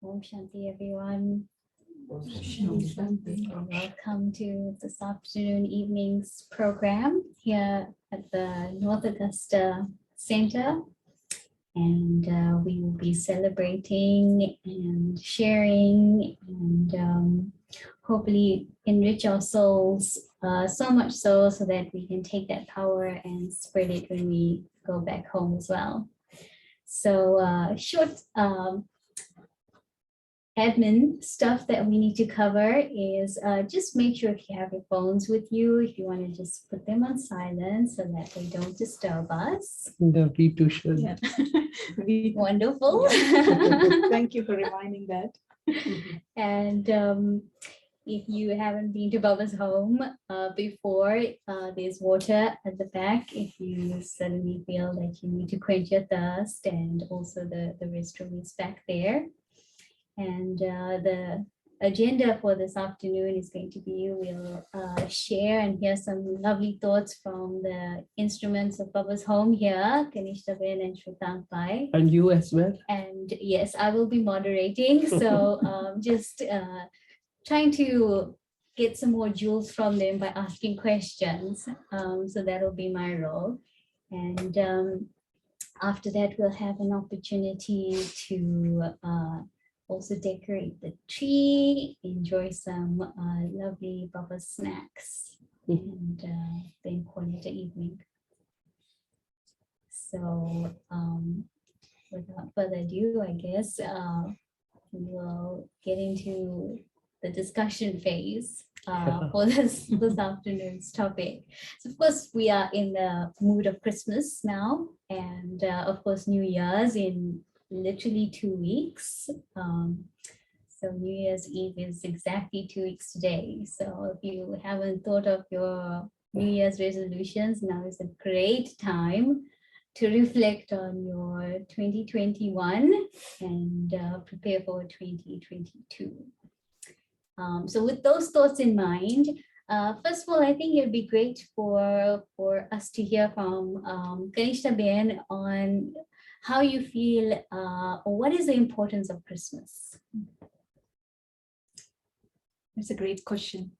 Om Shanti, everyone. Welcome to this afternoon evening's program here at the North Augusta Center. And we will be celebrating and sharing and hopefully enrich our souls so much so that we can take that power and spread it when we go back home as well. So short admin stuff that we need to cover is just make sure if you have your phones with you, if you want to just put them on silent so that they don't disturb us. No, we too should. Yeah. Wonderful. Thank you for reminding that. And if you haven't been to Baba's home before, there's water at the back if you suddenly feel that you need to quench your thirst, and also the restroom is back there. And the agenda for this afternoon is going to be, we'll share and hear some lovely thoughts from the instruments of Baba's home here, Kanishtaben and Shrutangpai. And you as well? And yes, I will be moderating. So just trying to get some more jewels from them by asking questions. So that'll be my role. And after that, we'll have an opportunity to also decorate the tree, enjoy some lovely Baba snacks, and then call it an evening. So without further ado, I guess we will get into the discussion phase for this afternoon's topic. So of course, we are in the mood of Christmas now, and of course, New Year's in literally 2 weeks. So New Year's Eve is exactly 2 weeks today. So if you haven't thought of your New Year's resolutions, now is a great time to reflect on your 2021 and prepare for 2022. So with those thoughts in mind, first of all, I think it'd be great for us to hear from Kanishtaben on how you feel, or what is the importance of Christmas? That's a great question.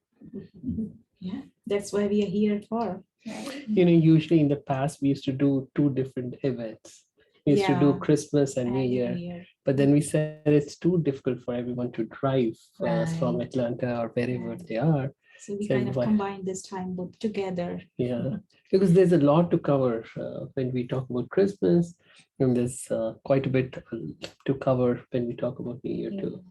Yeah, that's why we are here for. You know, usually in the past, we used to do two different events. We used to do Christmas and New Year. But then we said it's too difficult for everyone to drive from Atlanta or wherever they are. So we kind of combine this time both together. Yeah, because there's a lot to cover when we talk about Christmas, and there's quite a bit to cover when we talk about New Year too.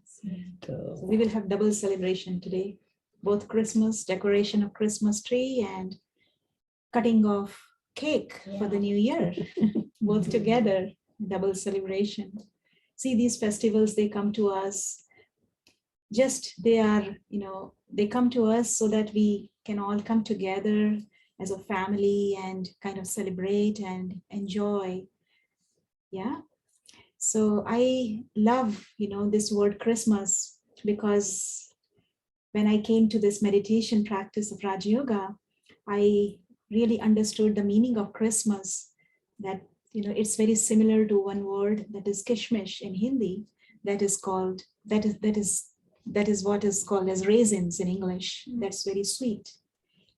So we will have double celebration today, both Christmas, decoration of Christmas tree, and cutting of cake for the New Year, both together, double celebration. See, these festivals, they come to us. They come to us so that we can all come together as a family and kind of celebrate and enjoy. Yeah. So I love, this word Christmas, because when I came to this meditation practice of Raj Yoga, I really understood the meaning of Christmas, that, it's very similar to one word that is kishmish in Hindi, that is what is called as raisins in English. That's very sweet.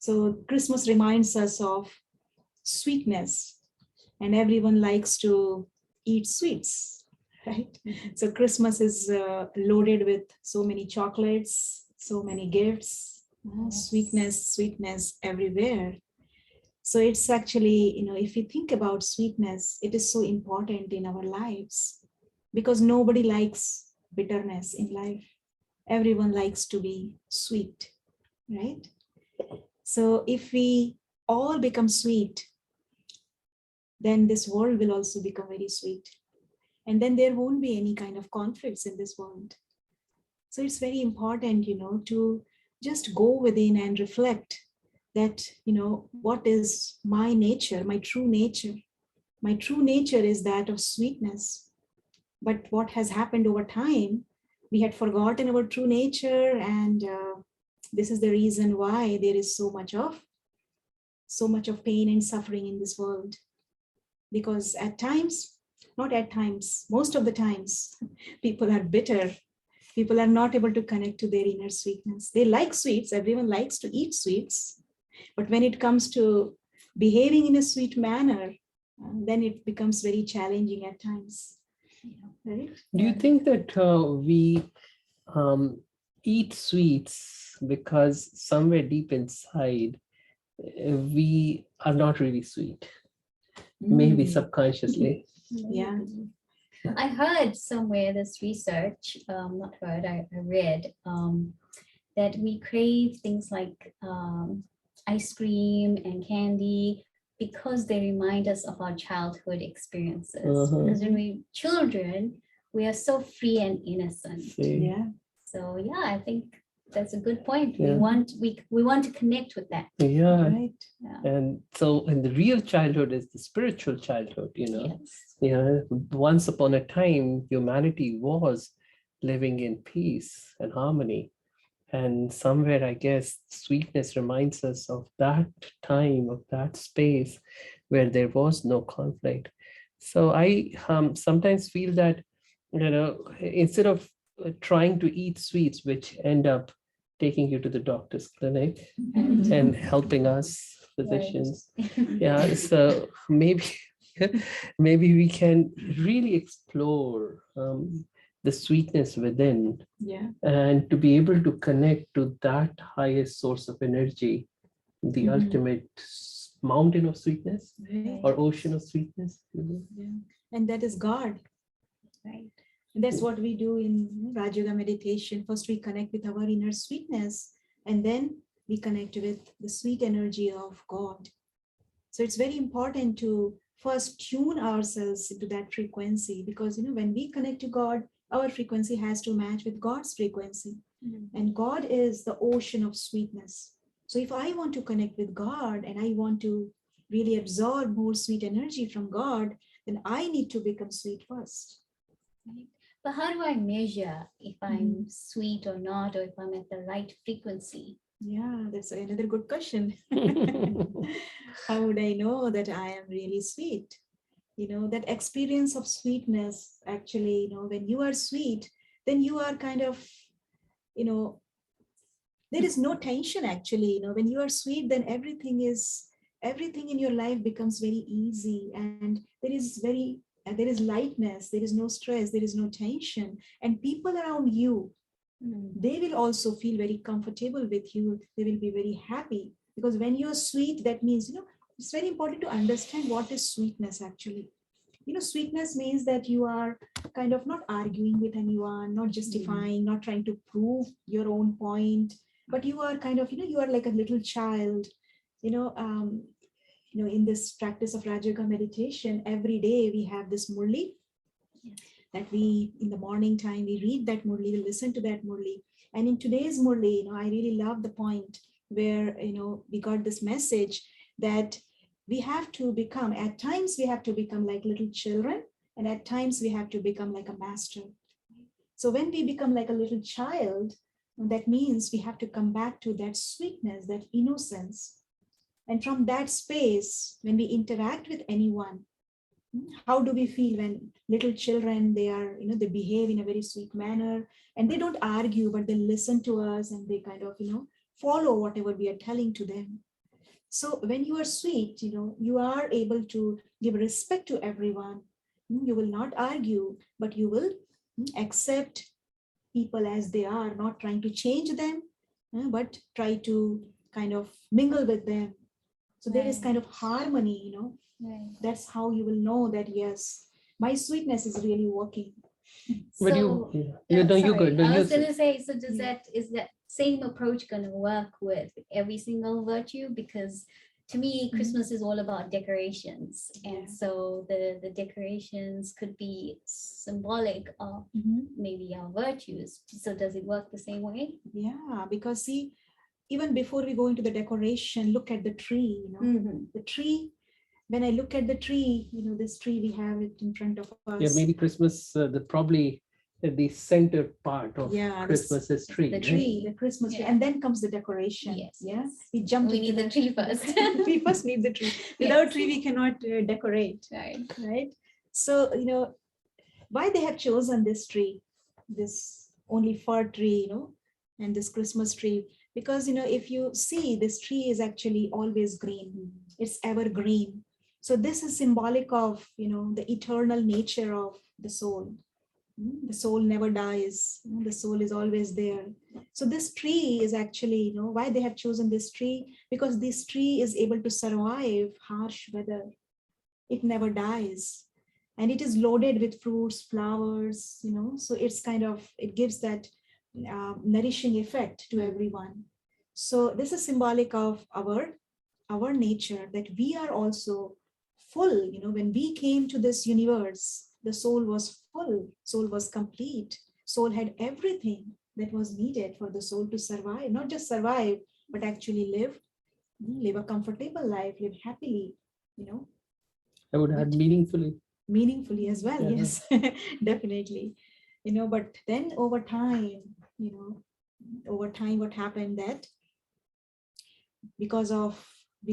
So Christmas reminds us of sweetness, and everyone likes to eat sweets, right? So Christmas is loaded with so many chocolates, so many gifts, sweetness everywhere. So it's actually, if you think about sweetness, it is so important in our lives, because nobody likes bitterness in life. Everyone likes to be sweet, right? So if we all become sweet, then this world will also become very sweet. And then there won't be any kind of conflicts in this world. So it's very important, to just go within and reflect that, what is my nature, my true nature? My true nature is that of sweetness. But what has happened over time, we had forgotten our true nature, and this is the reason why there is so much of pain and suffering in this world. Because most of the times, people are bitter People are not able to connect to their inner sweetness. They like sweets. Everyone likes to eat sweets. But when it comes to behaving in a sweet manner, then it becomes very challenging at times. Right? Do you think that we eat sweets because somewhere deep inside we are not really sweet? Maybe subconsciously. Yeah. I heard somewhere this research, not heard, I read that we crave things like ice cream and candy because they remind us of our childhood experiences. Because when we're children, we are so free and innocent. Yeah. So yeah, I think that's a good point. Yeah. We want to connect with that. Yeah. Right. Yeah. And so, and the real childhood is the spiritual childhood, you know. Yes. Yeah, once upon a time, humanity was living in peace and harmony. And somewhere, I guess, sweetness reminds us of that time, of that space where there was no conflict. So I sometimes feel that, you know, instead of trying to eat sweets, which end up taking you to the doctor's clinic and helping us physicians, yeah, so maybe maybe we can really explore the sweetness within, Yeah. and to be able to connect to that highest source of energy, the ultimate mountain of sweetness Right. or ocean of sweetness. Yeah. And that is God. Right. And that's what we do in Raj Yoga meditation. First, we connect with our inner sweetness, and then we connect with the sweet energy of God. So it's very important to first tune ourselves into that frequency, because when we connect to God, our frequency has to match with God's frequency. And God is the ocean of sweetness. So if I want to connect with God and I want to really absorb more sweet energy from God, then I need to become sweet first. Right. But how do I measure if I'm sweet or not, or if I'm at the right frequency? Yeah, that's another good question. How would I know that I am really sweet? That experience of sweetness, actually, when you are sweet, then you are kind of, there is no tension actually. When you are sweet, then everything in your life becomes very easy, and there is lightness, there is no stress, there is no tension, and people around you, they will also feel very comfortable with you. They will be very happy, because when you're sweet, that means, it's very important to understand what is sweetness actually. Sweetness means that you are kind of not arguing with anyone, not justifying, not trying to prove your own point, but you are kind of, you are like a little child. In this practice of Raj Yoga meditation, every day we have this murli that we, in the morning time, we read that murli, we listen to that murli. And in today's murli, I really love the point where, we got this message that we have to become, at times we have to become like little children, and at times we have to become like a master. So when we become like a little child, that means we have to come back to that sweetness, that innocence. And from that space, when we interact with anyone, how do we feel when little children, they are, they behave in a very sweet manner, and they don't argue, but they listen to us, and they kind of, follow whatever we are telling to them. So when you are sweet, you are able to give respect to everyone. You will not argue, but you will accept people as they are, not trying to change them, but try to kind of mingle with them. So there is kind of harmony, Right. That's how you will know that, yes, my sweetness is really working. But So, you know, you sorry, good. I You was gonna say, so is that same approach gonna work with every single virtue? Because to me, Christmas is all about decorations. And so the decorations could be symbolic of maybe our virtues. So does it work the same way? Yeah, because see, even before we go into the decoration, look at the tree, the tree. When I look at the tree, this tree, we have it in front of us. Yeah, maybe Christmas, probably the center part of Christmas is tree. The tree, the Christmas tree, and then comes the decoration. Yes. We jump. We need the tree first. We first need the tree. Without tree, we cannot decorate. Right. So why they have chosen this tree, this only fir tree, and this Christmas tree. Because, if you see, this tree is actually always green. It's evergreen. So this is symbolic of, the eternal nature of the soul. The soul never dies. The soul is always there. So this tree is actually, why they have chosen this tree? Because this tree is able to survive harsh weather. It never dies. And it is loaded with fruits, flowers, so it's kind of, it gives that nourishing effect to everyone. So this is symbolic of our nature, that we are also full. When we came to this universe, the soul was full, soul was complete, soul had everything that was needed for the soul to survive, not just survive, but actually live a comfortable life, live happily, I would add meaningfully as well. Yeah. Yes, definitely. But then over time, what happened, that because of the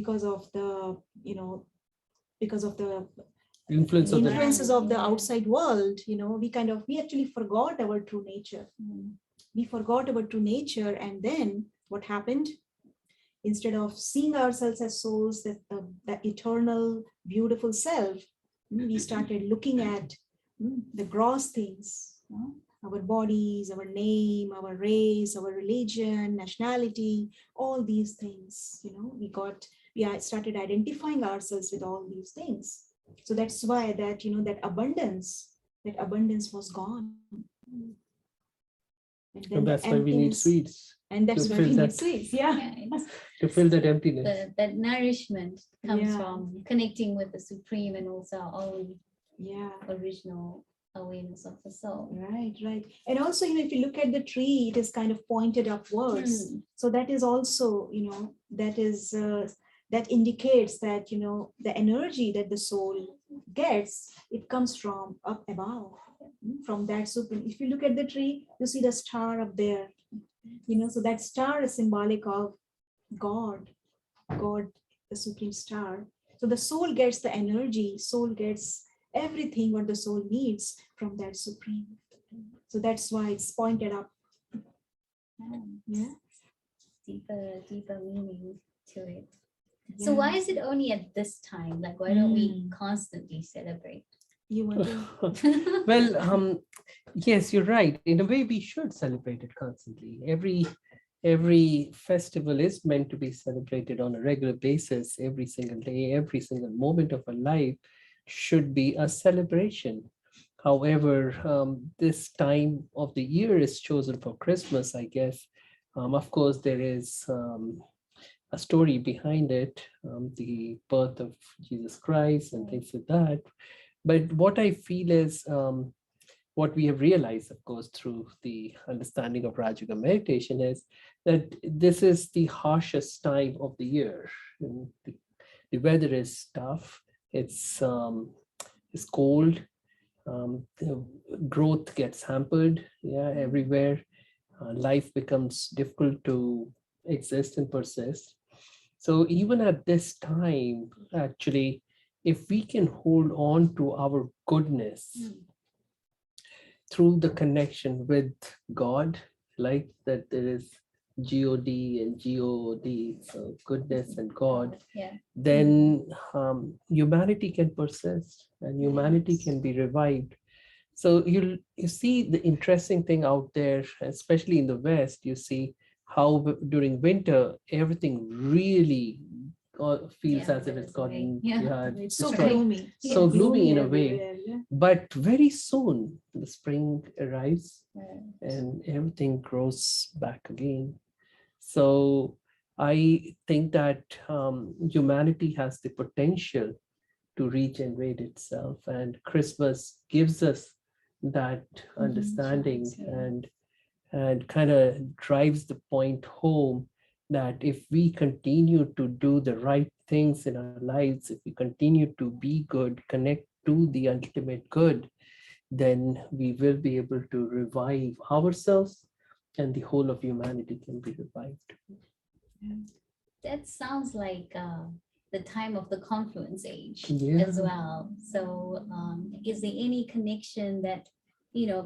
influence of the influences of the outside world, we actually forgot our true nature. We forgot our true nature, and then what happened? Instead of seeing ourselves as souls, that the eternal, beautiful self, we started looking at the gross things, our bodies, our name, our race, our religion, nationality, all these things. We started identifying ourselves with all these things. So that's why that abundance was gone. And that's why we need sweets. And that's to why fill we that- need sweets. Yeah. To fill that emptiness. That nourishment comes Yeah. from connecting with the Supreme and also our own Yeah. original awareness of the soul. Right. And also, if you look at the tree, it is kind of pointed upwards. So that is also, that indicates that, the energy that the soul gets, it comes from up above, from that supreme. If you look at the tree, you see the star up there, so that star is symbolic of God, the supreme star. So the soul gets the energy, soul gets everything what the soul needs from that supreme. So that's why it's pointed up. Yeah. Deeper meaning to it. So why is it only at this time? Like, why don't we constantly celebrate? You want to? Well, yes, you're right. In a way, we should celebrate it constantly. Every festival is meant to be celebrated on a regular basis. Every single day, every single moment of our life should be a celebration. However, this time of the year is chosen for Christmas, I guess. Of course, there is a story behind it, the birth of Jesus Christ and things like that. But what I feel is what we have realized, of course, through the understanding of Rajaga meditation is that this is the harshest time of the year. And the weather is tough. It's cold. The growth gets hampered, everywhere. Life becomes difficult to exist and persist. So even at this time, actually, if we can hold on to our goodness through the connection with God, like that there is God and God, so goodness and God, then humanity can persist and humanity can be revived. So you see the interesting thing out there, especially in the West, you see how during winter, everything really feels as if it's gotten It's so destroyed. gloomy. So gloomy in a way. everywhere, yeah. But very soon the spring arrives and everything grows back again. So I think that humanity has the potential to regenerate itself, and Christmas gives us that understanding and kind of drives the point home that if we continue to do the right things in our lives, if we continue to be good, connect to the ultimate good, then we will be able to revive ourselves and the whole of humanity can be revived. That sounds like the time of the confluence age Yeah. as well. So is there any connection that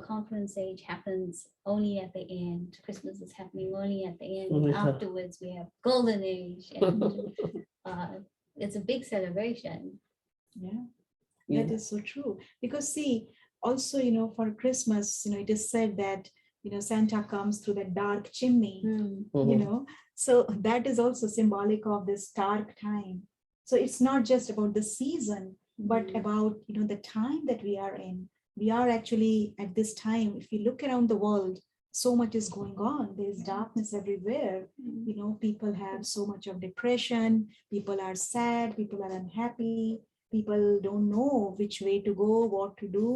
confluence age happens only at the end. Christmas is happening only at the end. Yeah. Afterwards, we have golden age, and it's a big celebration. Yeah, Yeah. that is so true. Because see, also, for Christmas, it is said that, Santa comes through the dark chimney, so that is also symbolic of this dark time. So it's not just about the season, but Mhm. about, the time that we are in. We are actually at this time, if you look around the world, so much is going on. There is darkness everywhere. People have so much of depression, people are sad, people are unhappy, people don't know which way to go, what to do.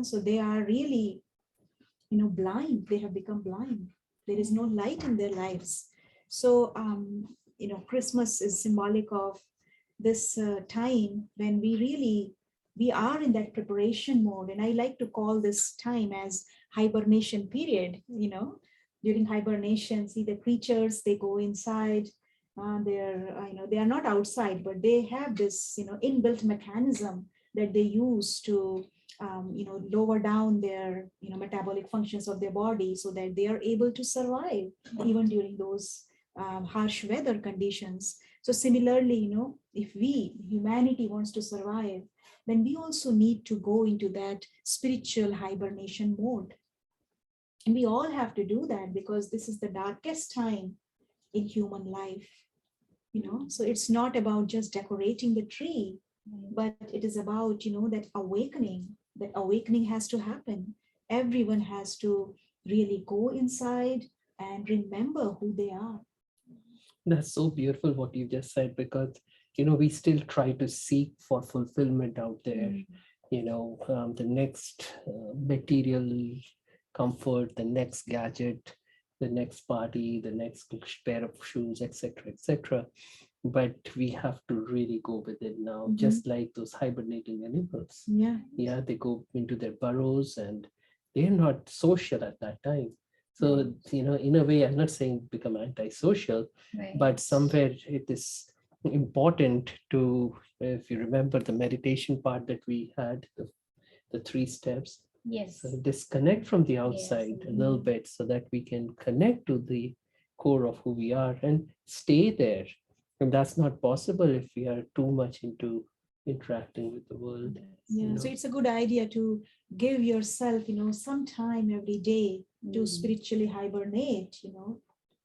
So they are really, blind. They have become blind. There is no light in their lives. So, Christmas is symbolic of this time when we are in that preparation mode. And I like to call this time as hibernation period. During hibernation, see the creatures, they go inside. They are not outside, but they have this, inbuilt mechanism that they use to lower down their metabolic functions of their body so that they are able to survive even during those harsh weather conditions. So similarly, if humanity wants to survive, then we also need to go into that spiritual hibernation mode. And we all have to do that because this is the darkest time in human life. So it's not about just decorating the tree, but it is about that awakening has to happen. Everyone has to really go inside and remember who they are. That's so beautiful what you just said, because we still try to seek for fulfillment out there. The next material comfort, the next gadget, the next party, the next pair of shoes, etc., etc. But we have to really go with it now, just like those hibernating animals. Yeah. They go into their burrows and they're not social at that time. So, in a way, I'm not saying become antisocial, Right. but somewhere it is important to, if you remember the meditation part that we had, the 3 steps, Yes. so disconnect from the outside a little bit so that we can connect to the core of who we are and stay there. And that's not possible if we are too much into interacting with the world. Yeah. So it's a good idea to give yourself, some time every day to spiritually hibernate,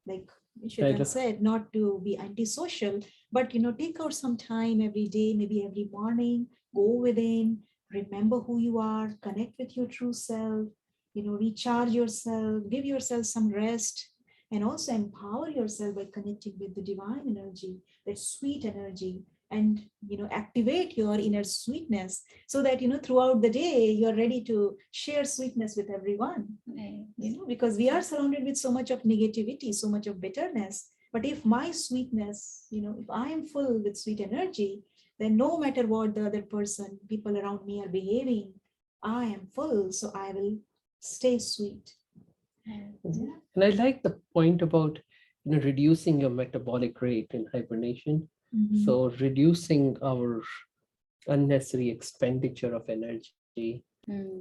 like Shwetan said, not to be antisocial, but, take out some time every day, maybe every morning, go within, remember who you are, connect with your true self, recharge yourself, give yourself some rest, and also empower yourself by connecting with the divine energy, that sweet energy, and activate your inner sweetness so that throughout the day you're ready to share sweetness with everyone. Right. Because we are surrounded with so much of negativity, so much of bitterness. But if my sweetness, if I am full with sweet energy, then no matter what the other person, people around me are behaving, I am full, so I will stay sweet. Yeah. And I like the point about reducing your metabolic rate in hibernation. So reducing our unnecessary expenditure of energy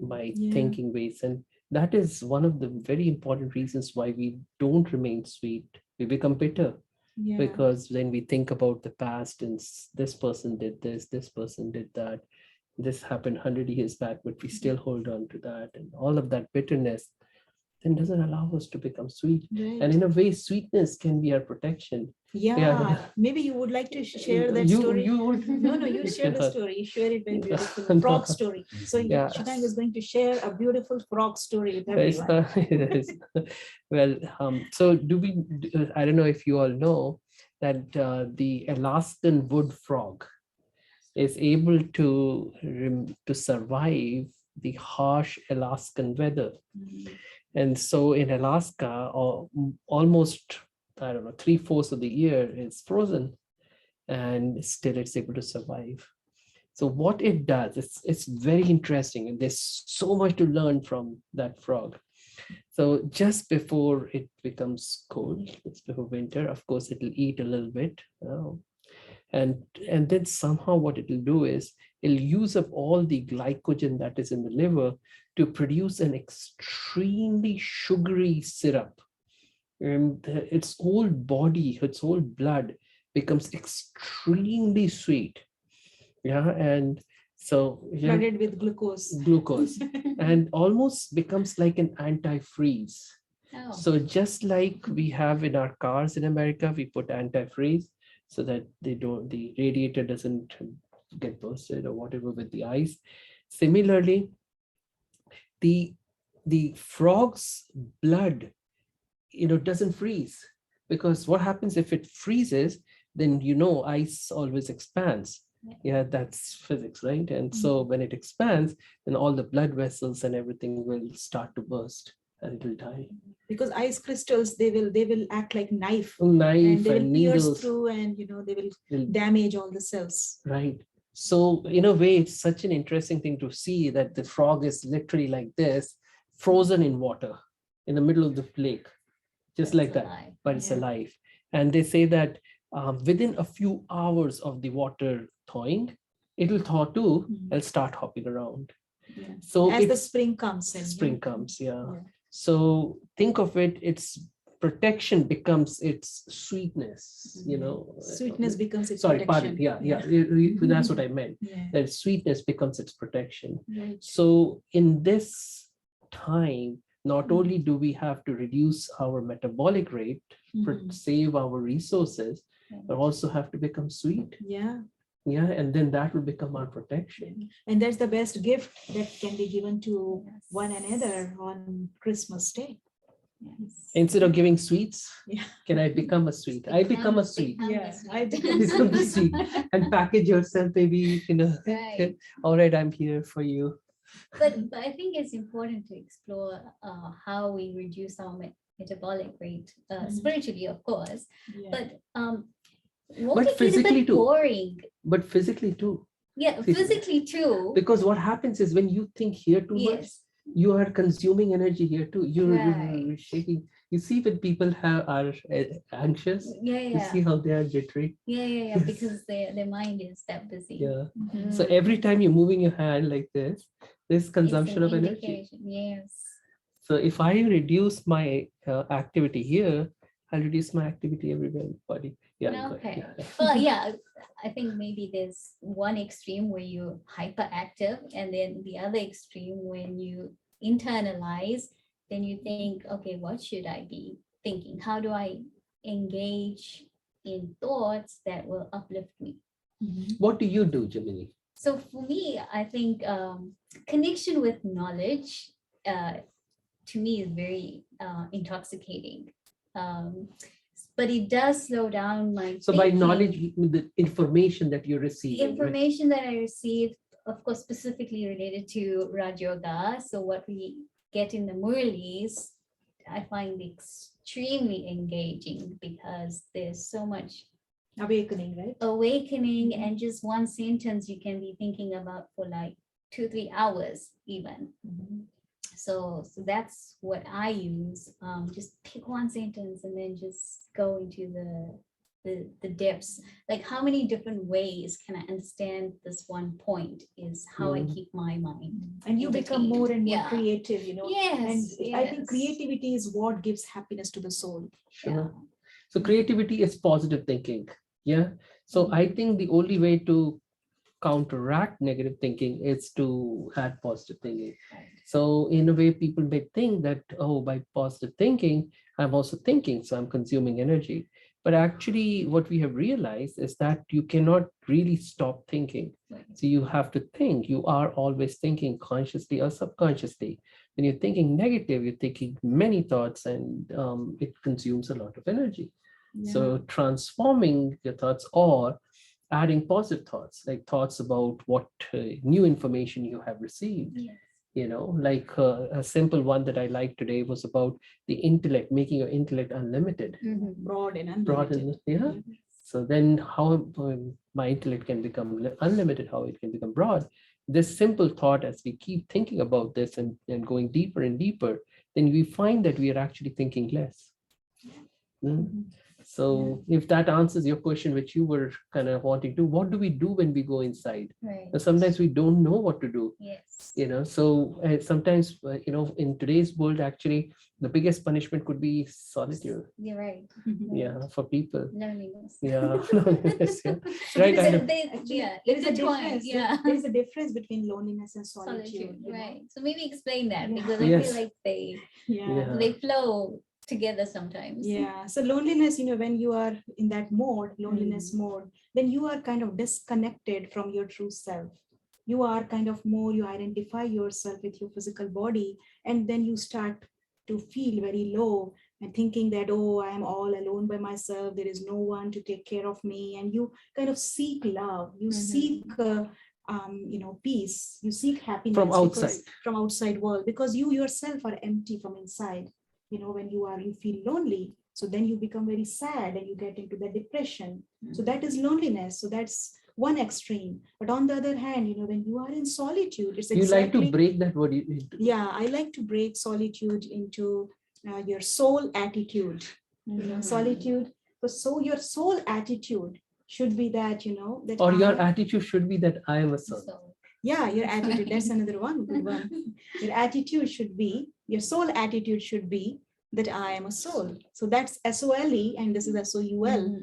by thinking ways. And that is one of the very important reasons why we don't remain sweet. We become bitter. Because when we think about the past and this person did this person did that, this happened 100 years back, but we still hold on to that. And all of that bitterness then doesn't allow us to become sweet. And in a way, sweetness can be our protection. Maybe you would like to share that story. No, you share the story. You share it very beautiful. Frog story. So Shwetan is going to share a beautiful frog story with everyone. Well, so I don't know if you all know that the Alaskan wood frog is able to survive the harsh Alaskan weather. And so in Alaska, almost, I don't know, 3/4 of the year is frozen, and still it's able to survive. So what it does, it's very interesting, and there's so much to learn from that frog. So just before it becomes cold, it's before winter, of course, it'll eat a little bit. And then somehow what it will do is it'll use up all the glycogen that is in the liver to produce an extremely sugary syrup. And its whole body, its whole blood becomes extremely sweet. Yeah, and so yeah, Flooded with glucose. glucose, and almost becomes like an antifreeze. Oh, So just like we have in our cars in America, we put antifreeze so that the radiator doesn't get bursted or whatever with the ice. Similarly, the the frog's blood, doesn't freeze, because what happens if it freezes, then ice always expands. Yeah. Yeah, that's physics, right? And so when it expands, then all the blood vessels and everything will start to burst and it will die. Because ice crystals, they will act like knife, Knife and they will and pierce needles, through, and they will will- damage all the cells. right? So in a way, it's such an interesting thing to see that the frog is literally like this, frozen in water in the middle of the lake, just that's like that, alive. but it's Yeah. alive. And they say that within a few hours of the water thawing, it'll thaw too Mhm. and start hopping around. Yeah. So As the it's spring comes in. spring comes, yeah. Yeah. So think of it, its protection becomes its sweetness, Sweetness becomes its Sorry, protection. pardon. Yeah. That's what I meant. Yeah. That sweetness becomes its protection. Right. So in this time, not Mhm. only do we have to reduce our metabolic rate, Mhm. save our resources, Yeah. but also have to become sweet. Yeah. Yeah, and then that will become our protection. And that's the best gift that can be given to Yes. one another on Christmas Day. Yes. Instead of giving sweets, Yeah. can I become a sweet? I become a sweet. Become Yeah, the sweet. I become Become the sweet and package yourself, maybe, Right. all right, I'm here for you. But I think it's important to explore how we reduce our metabolic rate Mhm. spiritually, of course. Yeah. But won't it be a physically bit too. boring? But physically too. Yeah, Phys- physically too. Because what happens is when you think here too much, Yes. you are consuming energy here too. You're Right. shaking. You see when people are anxious, Yeah, you yeah, see how they are jittery. yeah, because their mind is that busy. Yeah. Mhm. So every time you're moving your hand like this, there's It's consumption an of energy. indication. Yes. So if I reduce my activity here, I'll reduce my activity everywhere in the body. Yeah. go Okay. ahead. Well, yeah, I think maybe there's one extreme where you're hyperactive, and then the other extreme when you internalize, then you think, okay, what should I be thinking? How do I engage in thoughts that will uplift me? Mhm. What do you do, Gemini? So for me, I think connection with knowledge to me is very intoxicating. Um, but it does slow down my So by thinking. knowledge, the information that you receive, Information that I received, of course, specifically related to Raj Yoga. So what we get in the Murlis, I find extremely engaging because there's so much Awakening, right? awakening, Mhm. and just one sentence you can be thinking about for like 2-3 hours even. Mhm. So that's what I use. Just pick one sentence and then just go into the depths. Like how many different ways can I understand this one point is how I Mm. keep my mind. And you become more and more Yeah. creative, And Yes, I think yes. creativity is what gives happiness to the soul. Sure. Yeah. So creativity is positive thinking. Yeah. So I think the only way to counteract negative thinking is to add positive thinking. Right. So in a way, people may think that, oh, by positive thinking, I'm also thinking, so I'm consuming energy. But actually, what we have realized is that you cannot really stop thinking. Right. So you have to think. You are always thinking consciously or subconsciously. When you're thinking negative, you're thinking many thoughts, and it consumes a lot of energy. So transforming your thoughts or adding positive thoughts, like thoughts about what new information you have received. Yes. Like a simple one that I liked today was about the intellect, making your intellect unlimited. Mhm. Broad and Broad unlimited. and, yeah. So then how my intellect can become unlimited, how it can become broad. This simple thought, as we keep thinking about this and going deeper and deeper, then we find that we are actually thinking less. Mm. So if that answers your question, which you were kind of wanting to, what do we do when we go inside? Right. And sometimes we don't know what to do. Yes. So sometimes in today's world, actually the biggest punishment could be solitude. You're right. Yeah, for people. Loneliness. Yeah. Loneliness, yeah. Right. Because And yeah, there is a intertwined, difference. yeah. There is a difference between loneliness and Solitude, solitude. You know? right. So maybe explain that, Yeah. because I Yes. feel like they Yeah. flow together sometimes. Yeah. So loneliness, when you are in that mode, loneliness mode, then you are kind of disconnected from your true self. You are kind of more, you identify yourself with your physical body, and then you start to feel very low and thinking that, oh, I am all alone by myself. There is no one to take care of me. And you kind of seek love. You seek, peace. You seek happiness From outside. from outside world, because you yourself are empty from inside. When you feel lonely, so then you become very sad and you get into the depression. So that is loneliness. So that's one extreme. But on the other hand, when you are in solitude, it's You like to exactly, break that? What do you do? yeah, I like to break solitude into your soul attitude. Solitude. So your soul attitude should be that, that Or your attitude should be that I am a soul. So, yeah, your attitude. That's another one. Good one. Your attitude should be, your soul attitude should be that I am a soul. So that's SOLE and this is SOUL.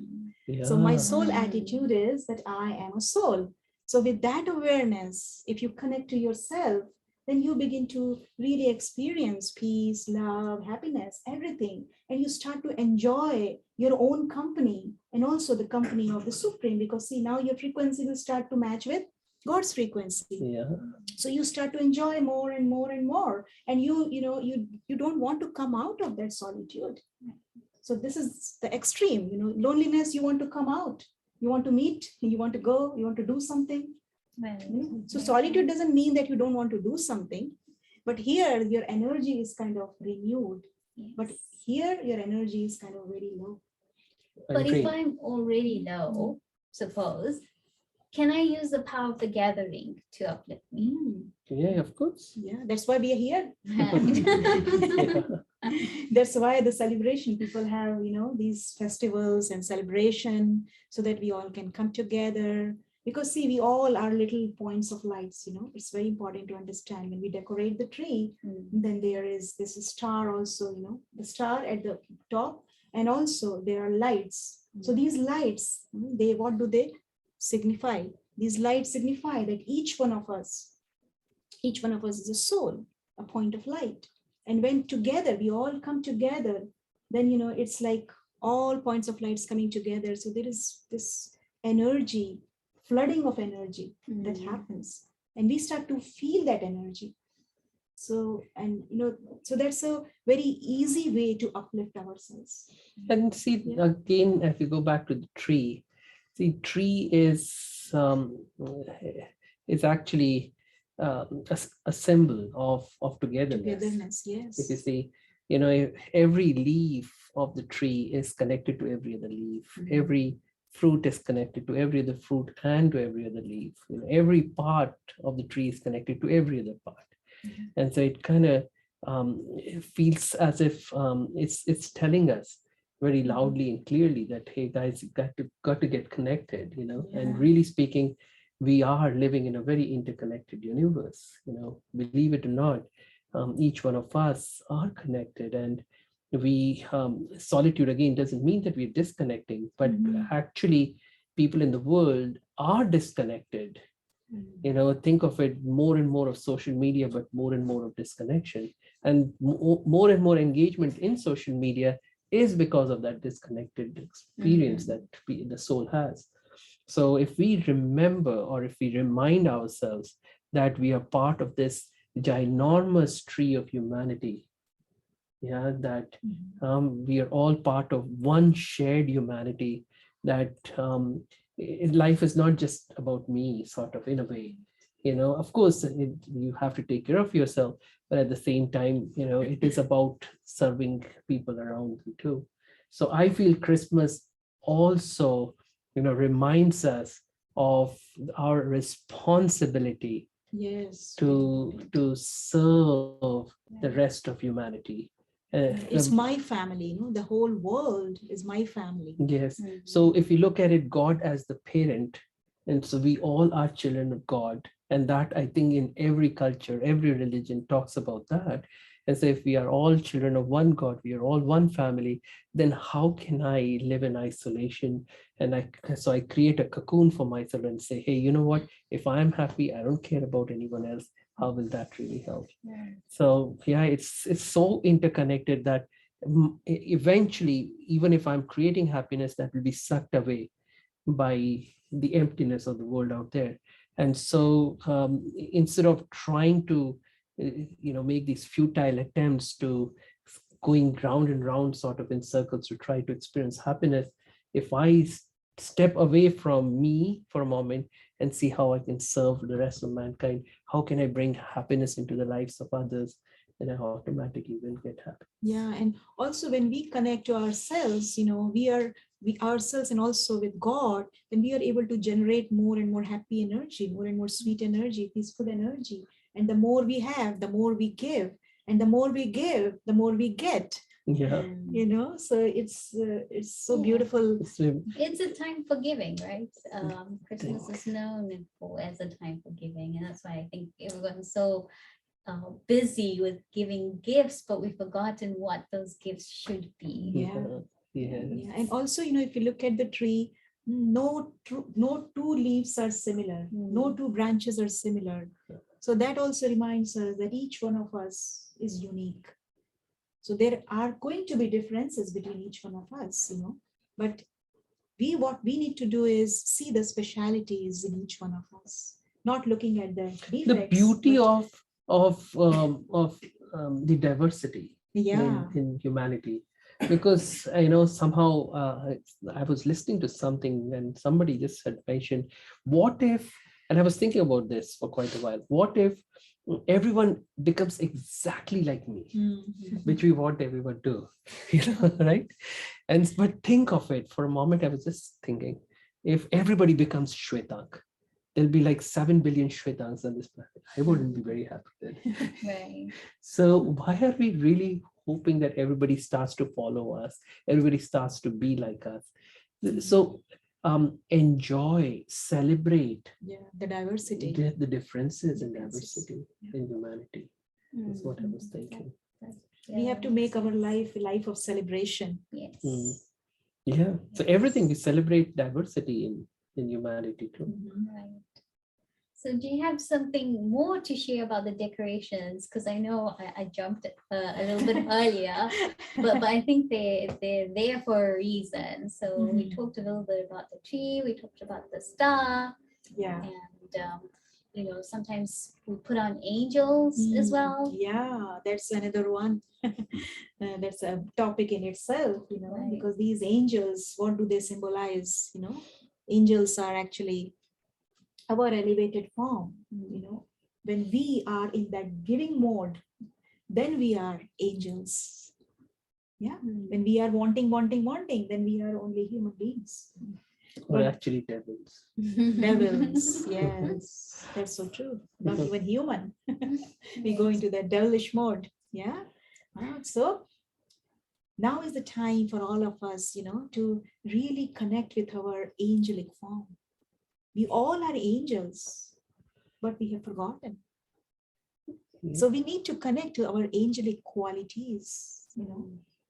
Yeah. So my soul attitude is that I am a soul. So with that awareness, if you connect to yourself, then you begin to really experience peace, love, happiness, everything. And you start to enjoy your own company and also the company of the Supreme, because see, now your frequency will start to match with God's frequency. Yeah. So you start to enjoy more and more and more. And you don't want to come out of that solitude. So this is the extreme, loneliness, you want to come out, you want to meet, you want to go, you want to do something. So solitude doesn't mean that you don't want to do something, but here your energy is kind of renewed. yes. But here your energy is kind of very low. But Agreed. if I'm already low, suppose, can I use the power of the gathering to uplift me? Yeah, of course. Yeah, that's why we are here. Yeah. That's why the celebration, people have, these festivals and celebration, so that we all can come together. Because see, we all are little points of lights, it's very important to understand when we decorate the tree, then there is this star also, the star at the top, and also there are lights. So these lights, what do they signify? These lights signify that each one of us is a soul, a point of light. And when together, we all come together, then, it's like all points of lights coming together. So there is this energy, flooding of energy that happens. And we start to feel that energy. So, and, so that's a very easy way to uplift ourselves. And see, Yeah. again, if you go back to the tree, see, tree is actually a symbol of togetherness. Togetherness, yes. If you see, every leaf of the tree is connected to every other leaf. Every fruit is connected to every other fruit and to every other leaf. Every part of the tree is connected to every other part. And so it kind of it feels as if it's telling us very loudly and clearly that, hey guys, you got to get connected, and really speaking, we are living in a very interconnected universe, believe it or not. Each one of us are connected, and we solitude again doesn't mean that we're disconnecting, but actually people in the world are disconnected. Think of it more and more of social media, but more and more of disconnection, and more and more engagement in social media is because of that disconnected experience that the soul has. So if we remember, or if we remind ourselves that we are part of this ginormous tree of humanity, that we are all part of one shared humanity, that life is not just about me, sort of, in a way. Of course, you have to take care of yourself, but at the same time, it is about serving people around you too. So I feel Christmas also, reminds us of our responsibility Yes. to serve the rest of humanity. It's my family, the whole world is my family. Yes. So if you look at it, God as the parent, and so we all are children of God. And that, I think, in every culture, every religion talks about that. And so if we are all children of one God, we are all one family, then how can I live in isolation? And so I create a cocoon for myself and say, hey, you know what? If I'm happy, I don't care about anyone else. How will that really help? So yeah, it's so interconnected that eventually, even if I'm creating happiness, that will be sucked away by the emptiness of the world out there. And so instead of trying to make these futile attempts to going round and round sort of in circles to try to experience happiness, if I step away from me for a moment and see how I can serve the rest of mankind, how can I bring happiness into the lives of others, then I automatically will get happy. Yeah, and also when we connect to ourselves, we ourselves and also with God, then we are able to generate more and more happy energy, more and more sweet energy, peaceful energy. And the more we have, the more we give, and the more we give, the more we get. Yeah. So it's so beautiful. It's a time for giving, right? Christmas is known as a time for giving, and that's why I think everyone's so busy with giving gifts, but we've forgotten what those gifts should be. Yeah. And also, if you look at the tree, no two leaves are similar, no two branches are similar. So that also reminds us that each one of us is unique. So there are going to be differences between each one of us, but what we need to do is see the specialities in each one of us, not looking at the defects. The beauty of the diversity in humanity, because somehow I was listening to something and somebody just had mentioned, what if, and I was thinking about this for quite a while, what if everyone becomes exactly like me, which we want everyone to, right? But think of it for a moment. I was just thinking, if everybody becomes Shwetank, there'll be like 7 billion Shwetanks on this planet. I wouldn't be very happy then. Right. So why are we really hoping that everybody starts to follow us, everybody starts to be like us? So enjoy, celebrate the diversity, the differences in diversity in humanity. That's what I was thinking. We have to make our life a life of celebration. Yes. Yeah. So everything, we celebrate diversity in humanity too. Right. So do you have something more to share about the decorations? Because I know I jumped a little bit earlier, but I think they're there for a reason. So we talked a little bit about the tree, we talked about the star. Yeah. And sometimes we put on angels as well. Yeah, that's another one. That's a topic in itself, Right. because these angels, what do they symbolize? Angels are actually our elevated form. When we are in that giving mode, then we are angels. Yeah. When we are wanting, then we are only human beings. Or actually devils. Devils, yes, that's so true. Not even human. We go into that devilish mode. Yeah. So now is the time for all of us, to really connect with our angelic form. We all are angels, but we have forgotten. So we need to connect to our angelic qualities.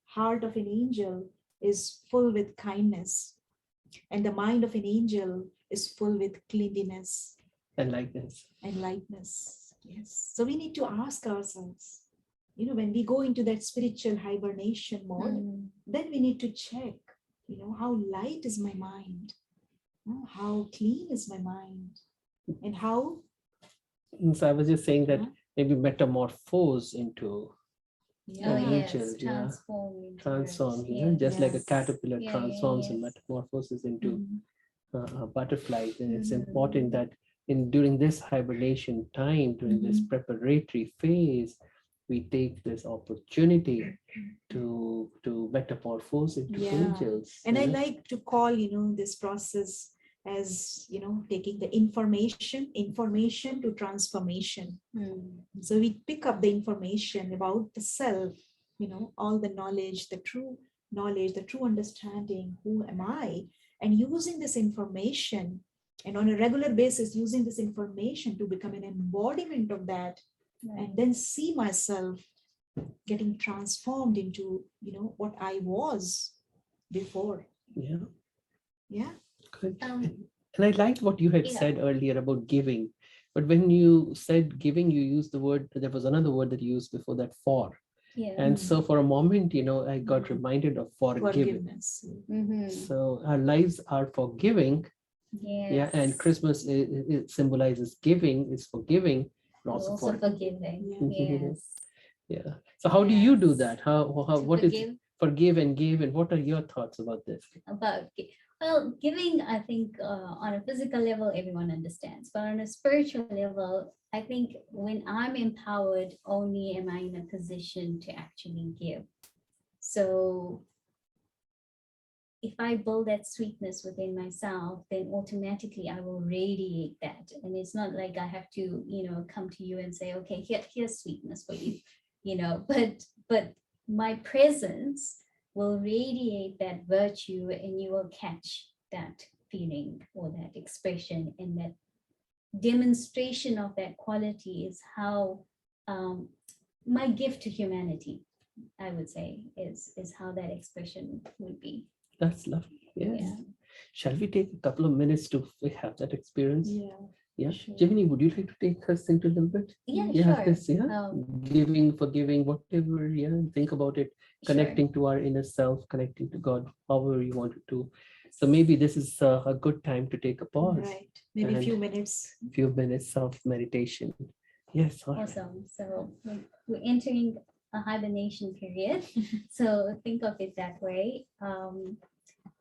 Heart of an angel is full with kindness, and the mind of an angel is full with cleanliness and lightness. Yes. So we need to ask ourselves, when we go into that spiritual hibernation mode, then we need to check, how light is my mind, how clean is my mind, and how. So I was just saying that maybe metamorphose into Yes, transform, just like a caterpillar transforms and metamorphoses into a butterfly. And it's important that during this hibernation time, during this preparatory phase, we take this opportunity to metamorphose into angels. And I like to call, this process as, taking the information to transformation. So we pick up the information about the self, all the knowledge, the true understanding, who am I? And using this information, and on a regular basis, using this information to become an embodiment of that, and then see myself getting transformed into, what I was before. Yeah. Yeah. Good. And I liked what you had said earlier about giving. But when you said giving, you used the word, there was another word that you used before that, for. Yeah. And so for a moment, I got reminded of Forgiveness. So our lives are forgiving. Yes. Yeah. And Christmas it symbolizes giving, is forgiving, but also forgiving. Yes. Yeah. So how do you do Yes. that? How what is forgive and give, and what are your thoughts about this? Well, giving, I think on a physical level, everyone understands, but on a spiritual level, I think when I'm empowered, only am I in a position to actually give. So if I build that sweetness within myself, then automatically I will radiate that. And it's not like I have to, come to you and say, okay, here's sweetness for you, but my presence will radiate that virtue, and you will catch that feeling or that expression, and that demonstration of that quality is how my gift to humanity, I would say, is how that expression would be. That's lovely. Yes. Yeah. Shall we take a couple of minutes to have that experience? Yeah. Sure. Jiminy, would you like to take us into a little bit? Sure. This, giving, forgiving, whatever. Think about it. Connecting to our inner self, connecting to God, however you want to. So maybe this is a good time to take a pause. Right. Maybe a few minutes. Few minutes of meditation. Yes. Awesome. So we're entering a hibernation period. So think of it that way.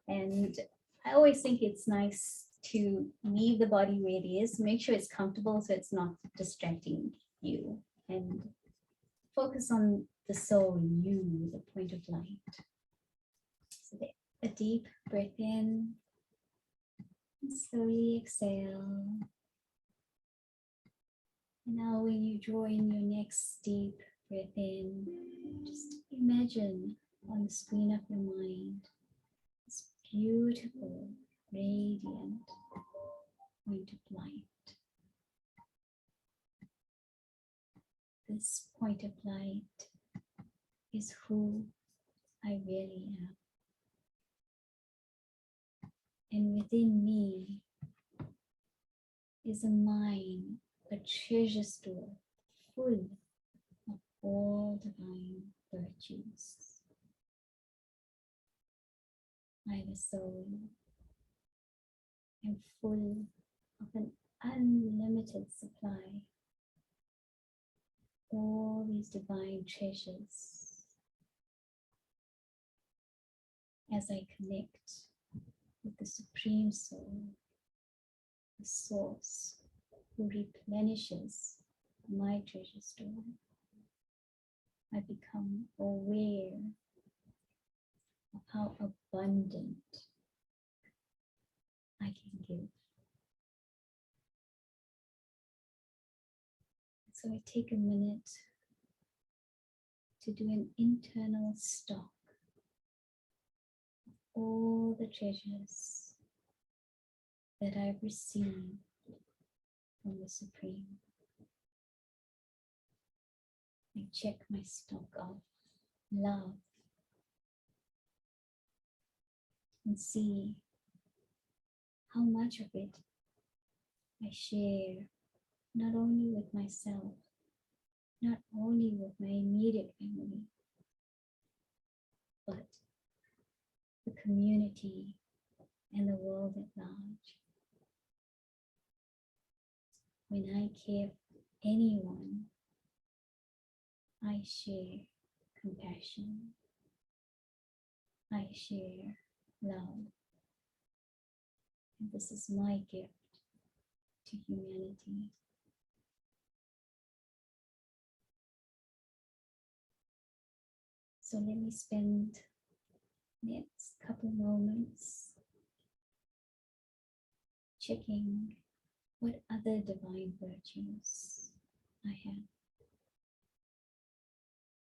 And I always think it's nice to leave the body where it is, make sure it's comfortable so it's not distracting you, and focus on the soul, you, the point of light. So a deep breath in, and slowly exhale. And now when you draw in your next deep breath in, just imagine on the screen of your mind this beautiful, radiant point of light. This point of light is who I really am. And within me is a mind, a treasure store full of all divine virtues. I, the soul, am full of an unlimited supply. All these divine treasures as I connect with the Supreme Soul, the Source, who replenishes my treasure store. I become aware of how abundant I can give. So I take a minute to do an internal stock of all the treasures that I've received from the Supreme. I check my stock of love and see how much of it I share not only with myself, not only with my immediate family, but the community and the world at large. When I care for anyone, I share compassion. I share love. And this is my gift to humanity. So let me spend the next couple moments checking what other divine virtues I have.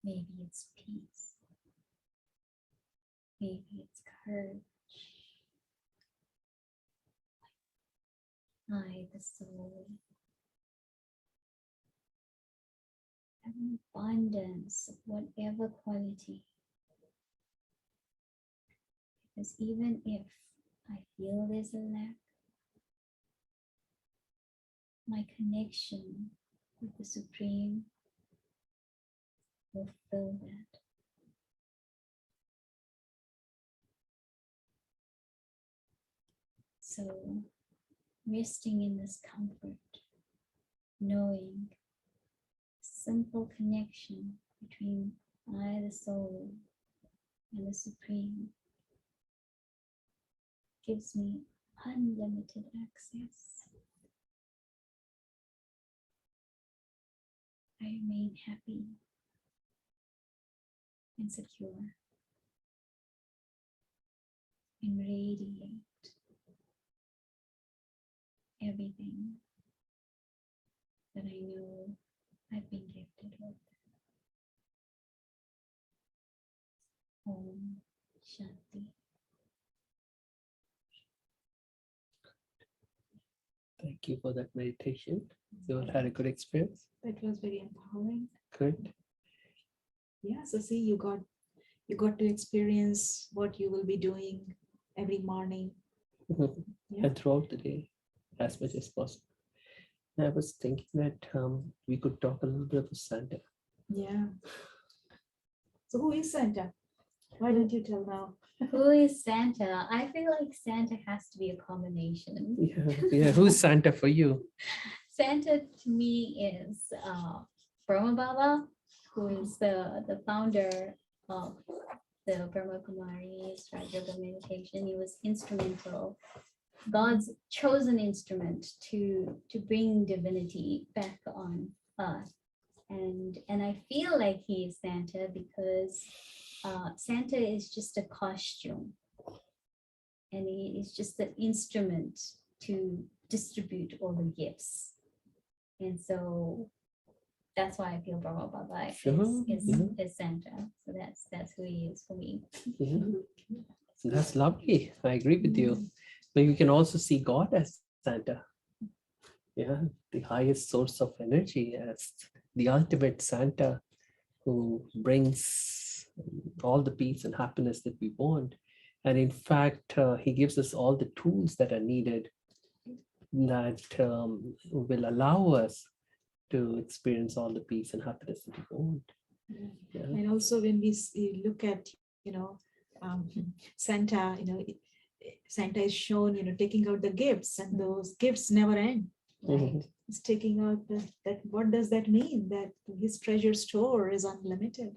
Maybe it's peace. Maybe it's courage. I, the soul, have an abundance of whatever quality. Because even if I feel there's a lack, my connection with the Supreme will fill that. So, resting in this comfort, knowing simple connection between I, the soul, and the Supreme gives me unlimited access. I remain happy and secure and radiate everything that I know I've been gifted with. Om Shanti. Thank you for that meditation. You all had a good experience? That was very empowering. Good. Yeah, so see, you got to experience what you will be doing every morning. Yeah. And throughout the day, as much as possible. I was thinking that we could talk a little bit about Santa. Yeah. So who is Santa? Why don't you tell now? Who is Santa? I feel like Santa has to be a combination. Yeah. Who's Santa for you? Santa to me is Brahma Baba, who is the founder of the Brahma Kumari's Raja Yoga meditation. He was instrumental, God's chosen instrument to bring divinity back on earth. And I feel like he is Santa because Santa is just a costume, and he is just the instrument to distribute all the gifts. And so that's why I feel Brahma Baba is Santa. So that's who he is for me. Yeah. That's lovely. I agree with you. But you can also see God as Santa. Yeah, the highest source of energy, as the ultimate Santa who brings all the peace and happiness that we want. And in fact, he gives us all the tools that are needed that will allow us to experience all the peace and happiness that we want. Yeah. And also when we look at, Santa, Santa is shown, taking out the gifts, and those gifts never end. Right? It's taking out that. What does that mean? That his treasure store is unlimited.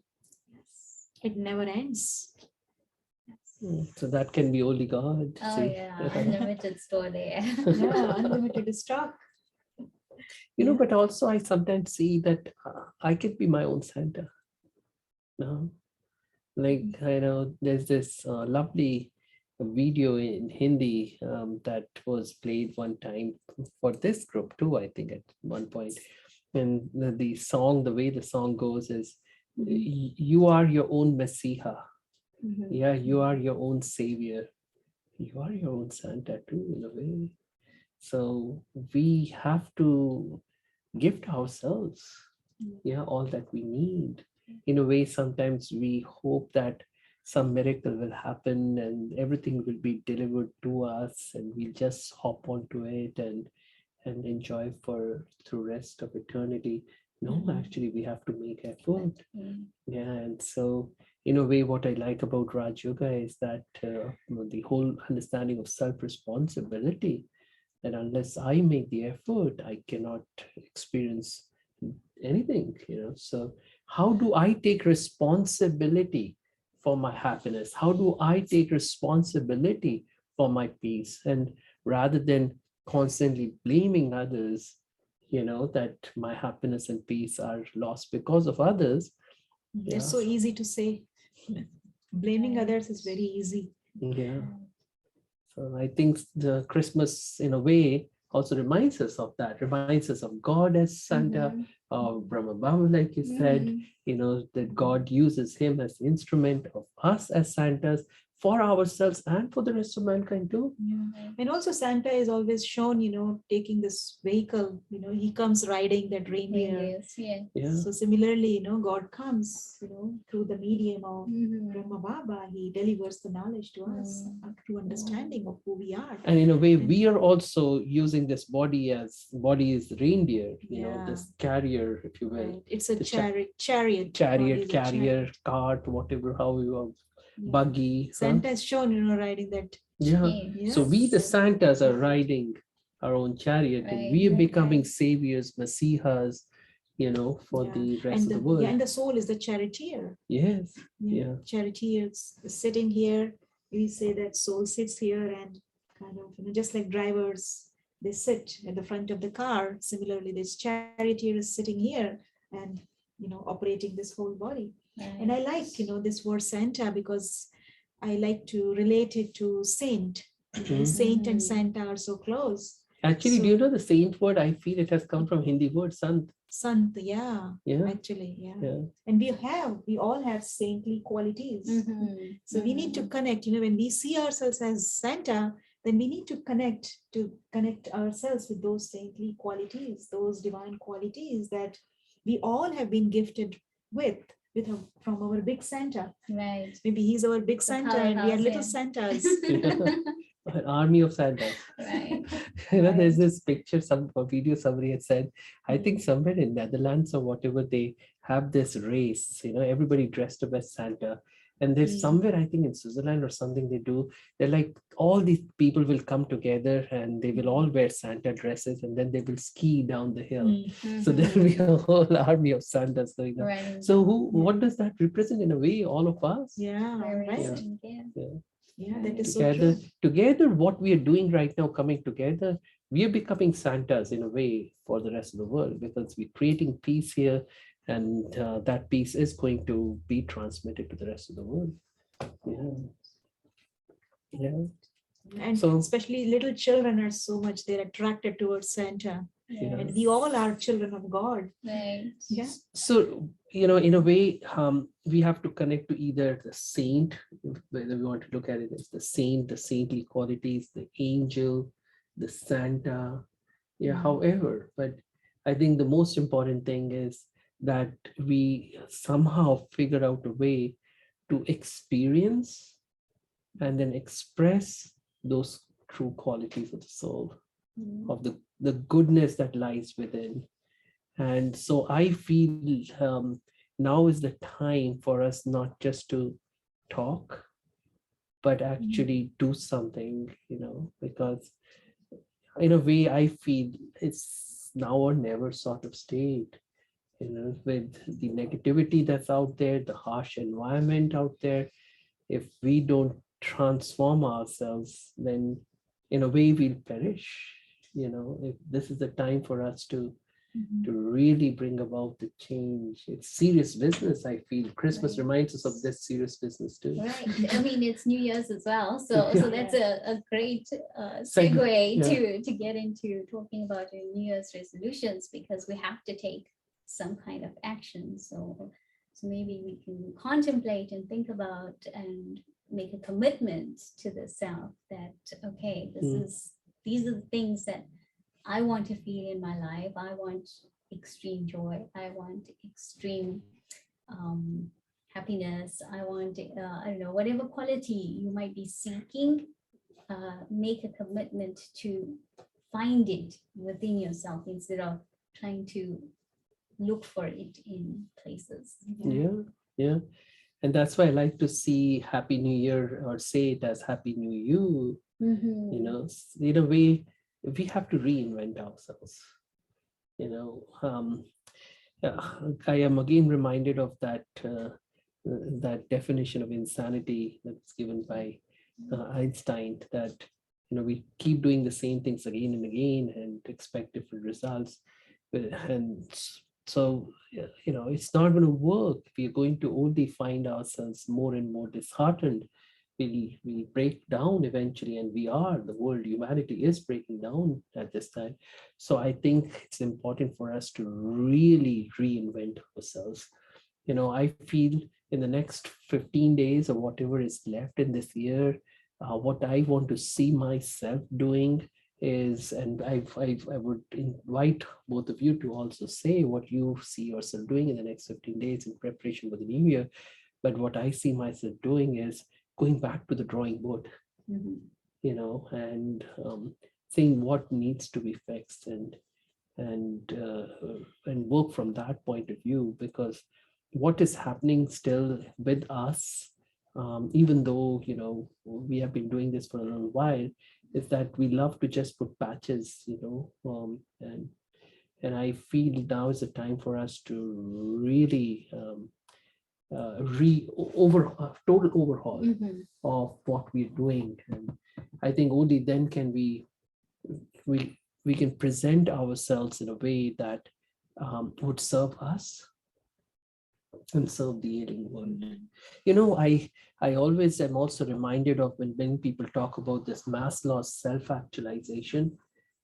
Yes. It never ends. So that can be only God. Oh see? yeah, unlimited store there. Yeah, unlimited stock. But also I sometimes see that I can be my own Santa. No, like I know there's this lovely video in Hindi that was played one time for this group too, I think at one point. And the song, the way the song goes is, you are your own Messiah. Yeah, you are your own savior. You are your own Santa too, in a way. So we have to gift ourselves, all that we need. In a way, sometimes we hope that some miracle will happen and everything will be delivered to us, and we'll just hop onto it and enjoy through rest of eternity. No, actually, we have to make effort. Yeah, and so in a way, what I like about Raj Yoga is that the whole understanding of self-responsibility, that unless I make the effort, I cannot experience anything, So how do I take responsibility for my happiness? How do I take responsibility for my peace? And rather than constantly blaming others, that my happiness and peace are lost because of others. It's so easy to say. Blaming others is very easy. Yeah. So I think the Christmas, in a way, also reminds us of that, reminds us of God as Santa, of Brahma Baba, like you said, that God uses him as the instrument of us as Santas for ourselves and for the rest of mankind too. Yeah. And also Santa is always shown, taking this vehicle, he comes riding that reindeer. Yeah. So similarly, God comes, through the medium of Brahma Baba, he delivers the knowledge to us, a true understanding of who we are. And in a way, we are also using this body as reindeer, this carrier, if you will. Right. It's a The chariot. Chariot, carrier, cart, whatever, how you are, buggy. Santa is shown, riding that. Yeah. Yes. So we, the Santas, are riding our own chariot, and we are becoming saviors, messiahs, for the rest of the world. Yeah, and the soul is the charioteer. Yes. Yeah. Charioteer is sitting here. We say that soul sits here, and kind of, just like drivers, they sit at the front of the car. Similarly, this charioteer is sitting here and, operating this whole body. And I like, this word Santa because I like to relate it to saint. Saint and Santa are so close. Actually, do you know the saint word? I feel it has come from Hindi word sant. Sant, yeah. Actually, yeah. And we all have saintly qualities. So we need to connect, when we see ourselves as Santa, then we need to connect ourselves with those saintly qualities, those divine qualities that we all have been gifted with from our big Santa. Right. Maybe he's our big Santa and we are little Santas. An army of Santas. Right. There's this picture, a video somebody had said, I think somewhere in Netherlands or whatever, they have this race, everybody dressed up as Santa. And there's somewhere, I think in Switzerland or something, they're like, all these people will come together and they will all wear Santa dresses and then they will ski down the hill. So there will be a whole army of Santas going on. Right. So what does that represent in a way? All of us? Yeah, right. Yeah, that is so Together, true. together, what we are doing right now, coming together, we are becoming Santas in a way for the rest of the world because we're creating peace here, and that peace is going to be transmitted to the rest of the world. And So, especially little children are so much, they're attracted towards Santa. And we all are children of God. Right. Yeah. So, in a way, we have to connect to either the saint, whether we want to look at it as the saint, the saintly qualities, the angel, the Santa, however. But I think the most important thing is that we somehow figure out a way to experience and then express those true qualities of the soul, of the goodness that lies within. And so I feel now is the time for us not just to talk, but actually do something, because in a way I feel it's now or never sort of state, with the negativity that's out there, the harsh environment out there. If we don't transform ourselves, then in a way we'll perish. If this is the time for us to really bring about the change. It's serious business, I feel. Christmas reminds us of this serious business too. Right. I mean, it's New Year's as well. So that's a great segue to get into talking about your New Year's resolutions, because we have to take some kind of action. So maybe we can contemplate and think about and make a commitment to the self that, okay, these are the things that I want to feel in my life. I want extreme joy. I want extreme happiness. I want, I don't know, whatever quality you might be seeking, make a commitment to find it within yourself instead of trying to look for it in places. Yeah. And that's why I like to see Happy New Year, or say it as Happy New You. In a way, we have to reinvent ourselves. I am again reminded of that definition of insanity that's given by Einstein, that we keep doing the same things again and again and expect different results. And so it's not going to work. We are going to only find ourselves more and more disheartened we'll break down eventually, and we are, the world, humanity is breaking down at this time. So I think it's important for us to really reinvent ourselves. I feel in the next 15 days or whatever is left in this year, what I want to see myself doing is, and I would invite both of you to also say what you see yourself doing in the next 15 days in preparation for the new year. But what I see myself doing is going back to the drawing board, and seeing what needs to be fixed, and and work from that point of view, because what is happening still with us, even though we have been doing this for a little while, is that we love to just put patches, and I feel now is the time for us to really total overhaul of what we're doing. And I think only then can we can present ourselves in a way that would serve us and serve the alien world. I always am also reminded of when many people talk about this Maslow's self-actualization.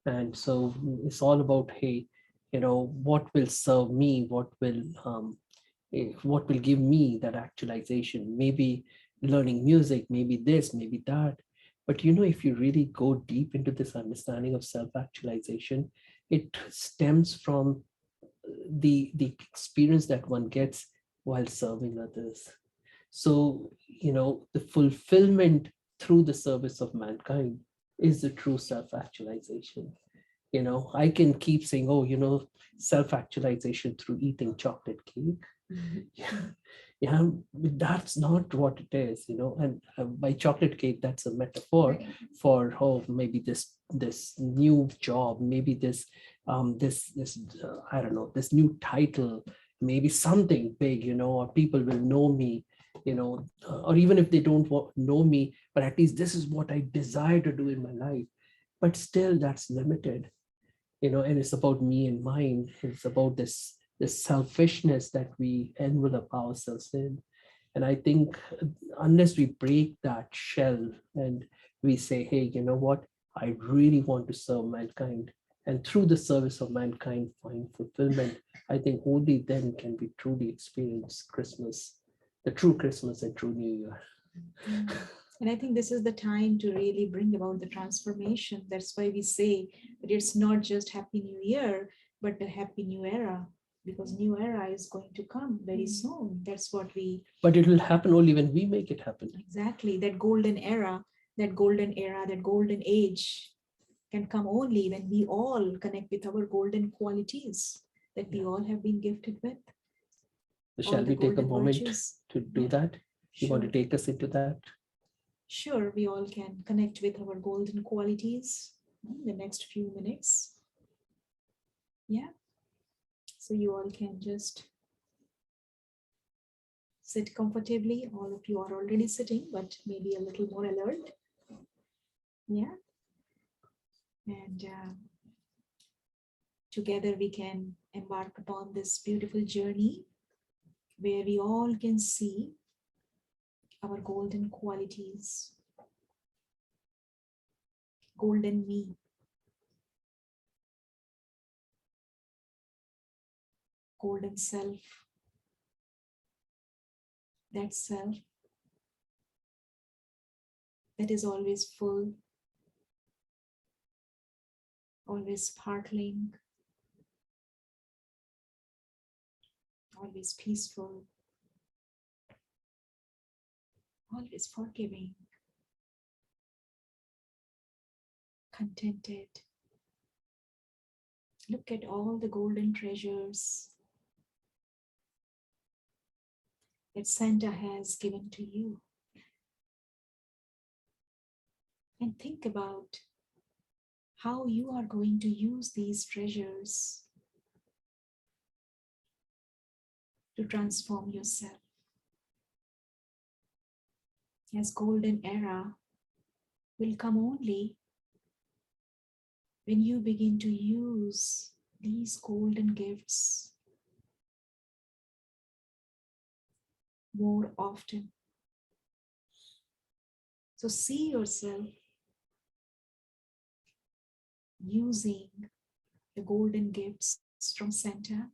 And so it's all about, hey, what will serve me, what will give me that actualization, maybe learning music, maybe this, maybe that. But if you really go deep into this understanding of self-actualization, it stems from the experience that one gets while serving others. So the fulfillment through the service of mankind is the true self-actualization. I can keep saying, self-actualization through eating chocolate cake. Yeah, that's not what it is. And by chocolate cake, that's a metaphor for, maybe this new job, maybe this I don't know, this new title, maybe something big, or people will know me, or even if they don't know me, but at least this is what I desire to do in my life. But still, that's limited, and it's about me and mine. It's about this selfishness that we envelop ourselves in. And I think unless we break that shell and we say, hey, you know what, I really want to serve mankind, and through the service of mankind find fulfillment, I think only then can we truly experience Christmas, the true Christmas and true New Year. And I think this is the time to really bring about the transformation. That's why we say that it's not just Happy New Year, but the Happy New Era, because new era is going to come very soon. That's what we. But it will happen only when we make it happen. Exactly. That golden era, that golden age can come only when we all connect with our golden qualities that we all have been gifted with. So shall we take a moment to do that? You want to Sure. take us into that? Sure, we all can connect with our golden qualities in the next few minutes. Yeah. So you all can just sit comfortably. All of you are already sitting, but maybe a little more alert. Yeah. And together we can embark upon this beautiful journey where we all can see our golden qualities, golden me, golden self, that self that is always full, always sparkling, always peaceful, always forgiving, contented. Look at all the golden treasures that Santa has given to you. And think about how you are going to use these treasures to transform yourself. As golden era will come only when you begin to use these golden gifts more often. So see yourself using the golden gifts from center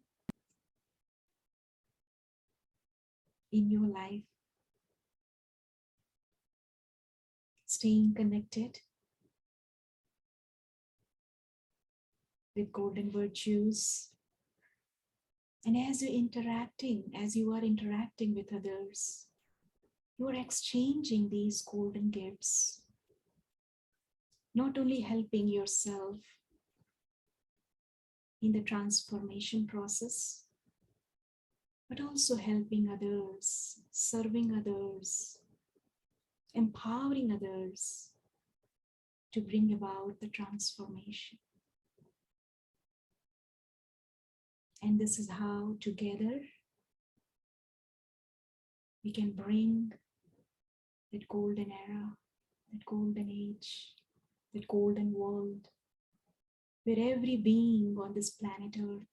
in your life, staying connected with golden virtues. And as you are interacting with others, you are exchanging these golden gifts, not only helping yourself in the transformation process, but also helping others, serving others, empowering others to bring about the transformation. And this is how together we can bring that golden era, that golden age, that golden world, where every being on this planet Earth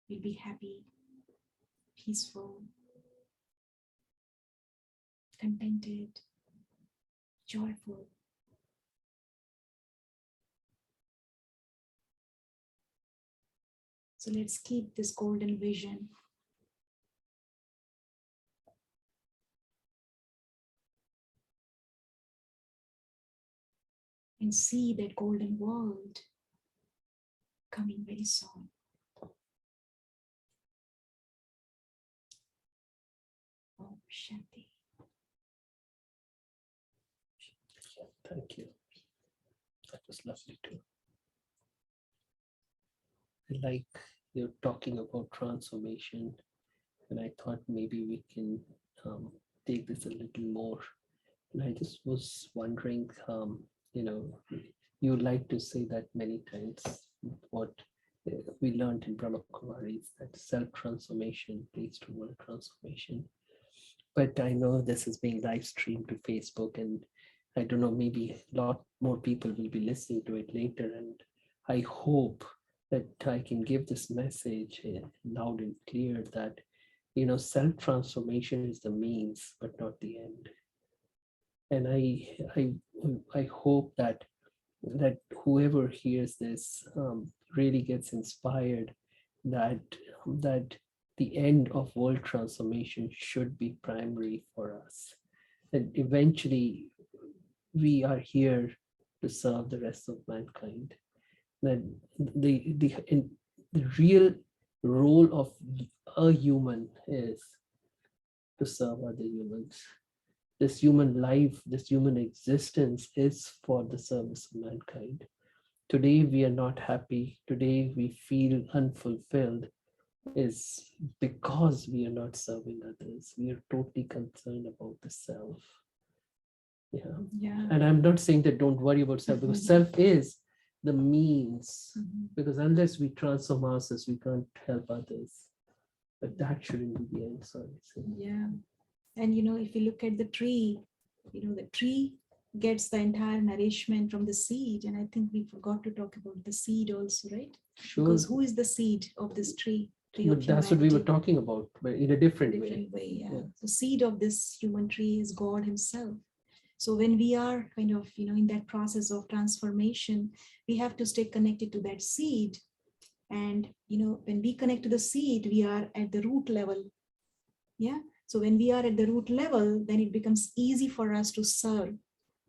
will be happy, peaceful, contented, joyful. So let's keep this golden vision and see that golden world coming very soon. Om Shanti. Thank you. That was lovely too. I like you're talking about transformation, and I thought maybe we can take this a little more. And I just was wondering, you like to say that many times, what we learned in Brahma Kumaris, that self-transformation leads to world transformation. But I know this is being live streamed to Facebook, and I don't know, maybe a lot more people will be listening to it later. And I hope that I can give this message loud and clear that, self-transformation is the means, but not the end. And I hope that whoever hears this really gets inspired that the end of world transformation should be primary for us. And eventually we are here to serve the rest of mankind. That the real role of a human is to serve other humans. This human life, this human existence is for the service of mankind. Today we are not happy, today we feel unfulfilled, is because we are not serving others. We are totally concerned about the self. Yeah. And I'm not saying that don't worry about self, because self is the means. Because unless we transform ourselves, we can't help others. But that shouldn't be the end. Sorry. Yeah. And if you look at the tree, the tree gets the entire nourishment from the seed. And I think we forgot to talk about the seed also, right? Sure. Because who is the seed of this tree? But that's what we were talking about, but in a different way. Yeah. The seed of this human tree is God himself. So when we are kind of, in that process of transformation, we have to stay connected to that seed. And, when we connect to the seed, we are at the root level. Yeah. So when we are at the root level, then it becomes easy for us to serve,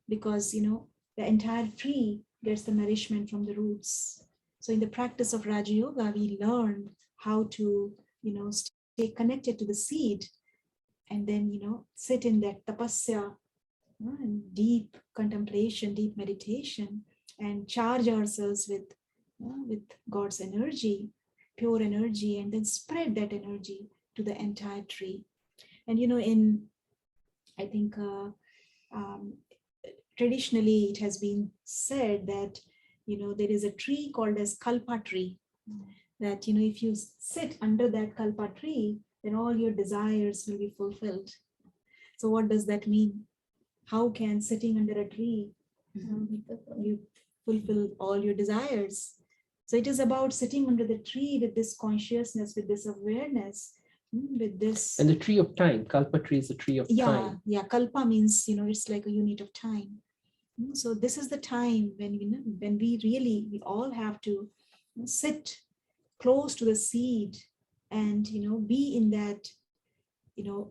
because, the entire tree gets the nourishment from the roots. So in the practice of Raja Yoga, we learn how to, stay connected to the seed, and then, sit in that tapasya, and deep contemplation, deep meditation, and charge ourselves with God's energy, pure energy, and then spread that energy to the entire tree. And I think traditionally it has been said that there is a tree called as kalpa tree, that if you sit under that kalpa tree, then all your desires will be fulfilled. So what does that mean? How can sitting under a tree you fulfill all your desires? So it is about sitting under the tree with this consciousness, with this awareness, with this. And the tree of time, kalpa tree is a tree of time. Yeah, kalpa means, it's like a unit of time. So this is the time when when we all have to sit close to the seed and be in that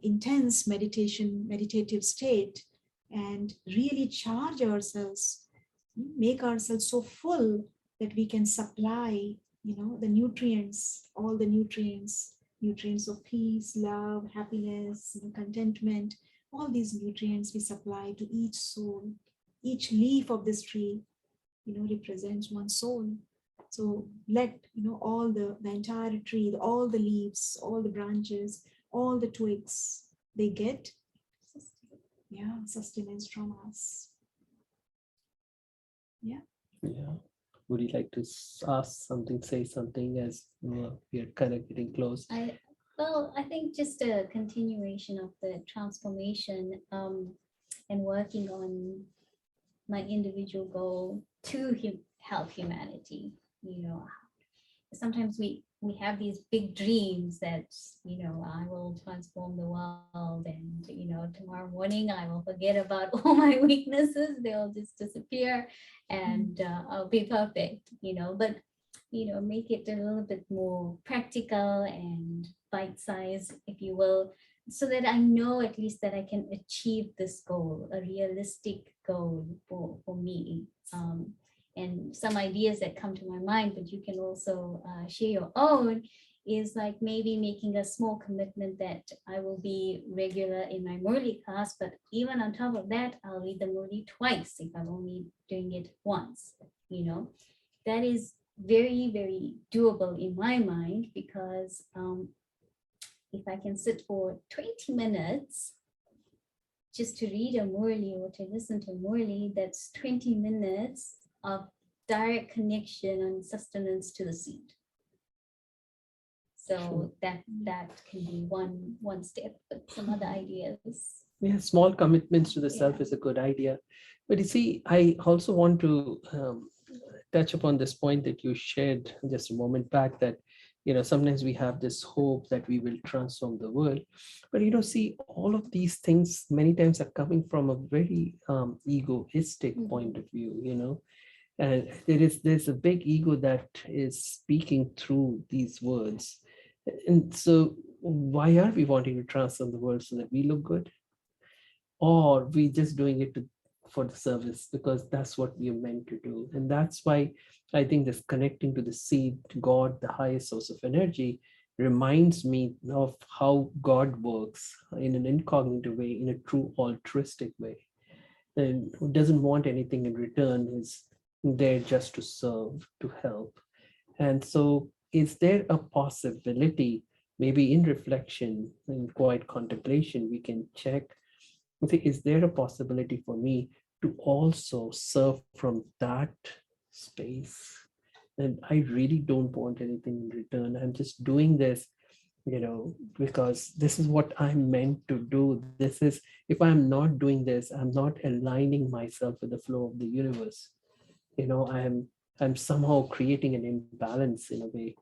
intense meditative state, and really charge ourselves, make ourselves so full that we can supply the nutrients, all the nutrients of peace, love, happiness, contentment. All these nutrients we supply to each soul. Each leaf of this tree represents one soul. So let all the entire tree, all the leaves, all the branches, all the twigs, they get sustenance from us. Yeah. Would you like to ask something, say something, as we are kind of getting close? I think just a continuation of the transformation, and working on my individual goal to help humanity. Sometimes we have these big dreams that I will transform the world, and tomorrow morning I will forget about all my weaknesses, they'll just disappear, and I'll be perfect. But make it a little bit more practical and bite-sized, if you will, so that I know at least that I can achieve this goal, a realistic goal for me. And some ideas that come to my mind, but you can also share your own, is like maybe making a small commitment that I will be regular in my Murli class, but even on top of that, I'll read the Murli twice if I'm only doing it once. That is very, very doable in my mind, because if I can sit for 20 minutes just to read a Murli or to listen to a Murli, that's 20 minutes of direct connection and sustenance to the seed. So that can be one step, but some other ideas. Yeah, small commitments to the self is a good idea. But you see, I also want to touch upon this point that you shared just a moment back, that sometimes we have this hope that we will transform the world, but see, all of these things many times are coming from a very egoistic point of view. And there's a big ego that is speaking through these words. And so why are we wanting to transform the world? So that we look good? Or we just doing it for the service because that's what we are meant to do? And that's why I think this connecting to the seed, to God, the highest source of energy, reminds me of how God works in an incognito way, in a true altruistic way. And who doesn't want anything in return, is there just to serve, to help. And so is there a possibility, maybe in reflection, in quiet contemplation, we can check, is there a possibility for me to also serve from that space? And I really don't want anything in return. I'm just doing this, because this is what I'm meant to do. This is, if I'm not doing this, I'm not aligning myself with the flow of the universe. I'm somehow creating an imbalance in a way.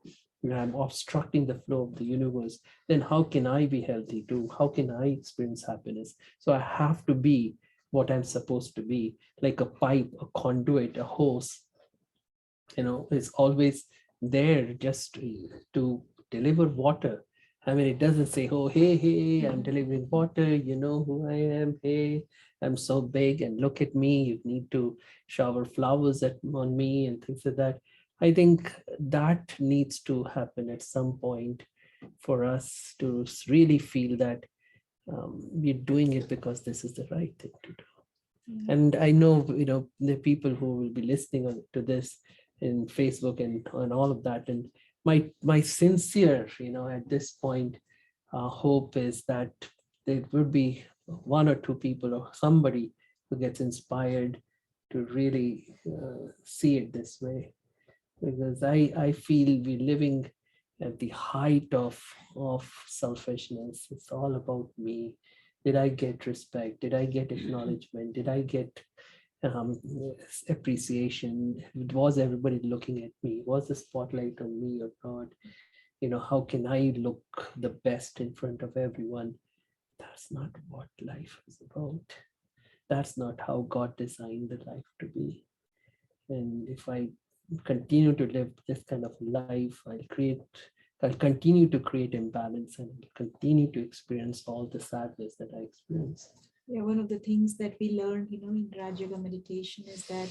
I'm obstructing the flow of the universe. Then how can I be healthy too? How can I experience happiness? So I have to be what I'm supposed to be, like a pipe, a conduit, a hose. Is always there just to deliver water. I mean, it doesn't say, oh, hey, I'm delivering water. You know who I am. Hey, I'm so big and look at me. You need to shower flowers on me and things like that. I think that needs to happen at some point for us to really feel that we're doing it because this is the right thing to do. And I know, the people who will be listening to this in Facebook and all of that. And my sincere, at this point, hope is that there would be one or two people or somebody who gets inspired to really see it this way. Because I feel we're living at the height of selfishness. It's all about me. Did I get respect? Did I get acknowledgement? Did I get appreciation? Was everybody looking at me? Was the spotlight on me or not? how can I look the best in front of everyone? That's not what life is about. That's not how God designed the life to be. And if I continue to live this kind of life, I'll continue to create imbalance and continue to experience all the sadness that I experience. Yeah, one of the things that we learned, in Raj Yoga meditation is that,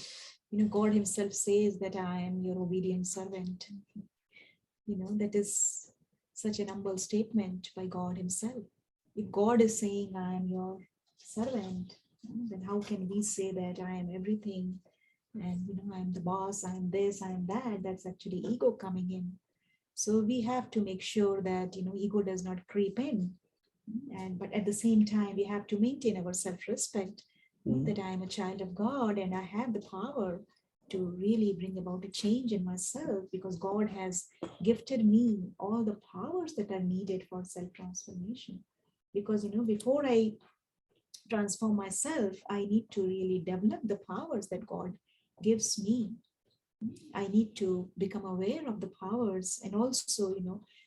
God Himself says that I am your obedient servant. That is such an humble statement by God Himself. If God is saying I am your servant, then how can we say that I am everything and I'm the boss, I'm this, I'm that? That's actually ego coming in. So we have to make sure that ego does not creep in, but at the same time we have to maintain our self-respect, that I am a child of God and I have the power to really bring about a change in myself, because God has gifted me all the powers that are needed for self-transformation. Because before I transform myself, I need to really develop the powers that God gives me. I need to become aware of the powers. And also,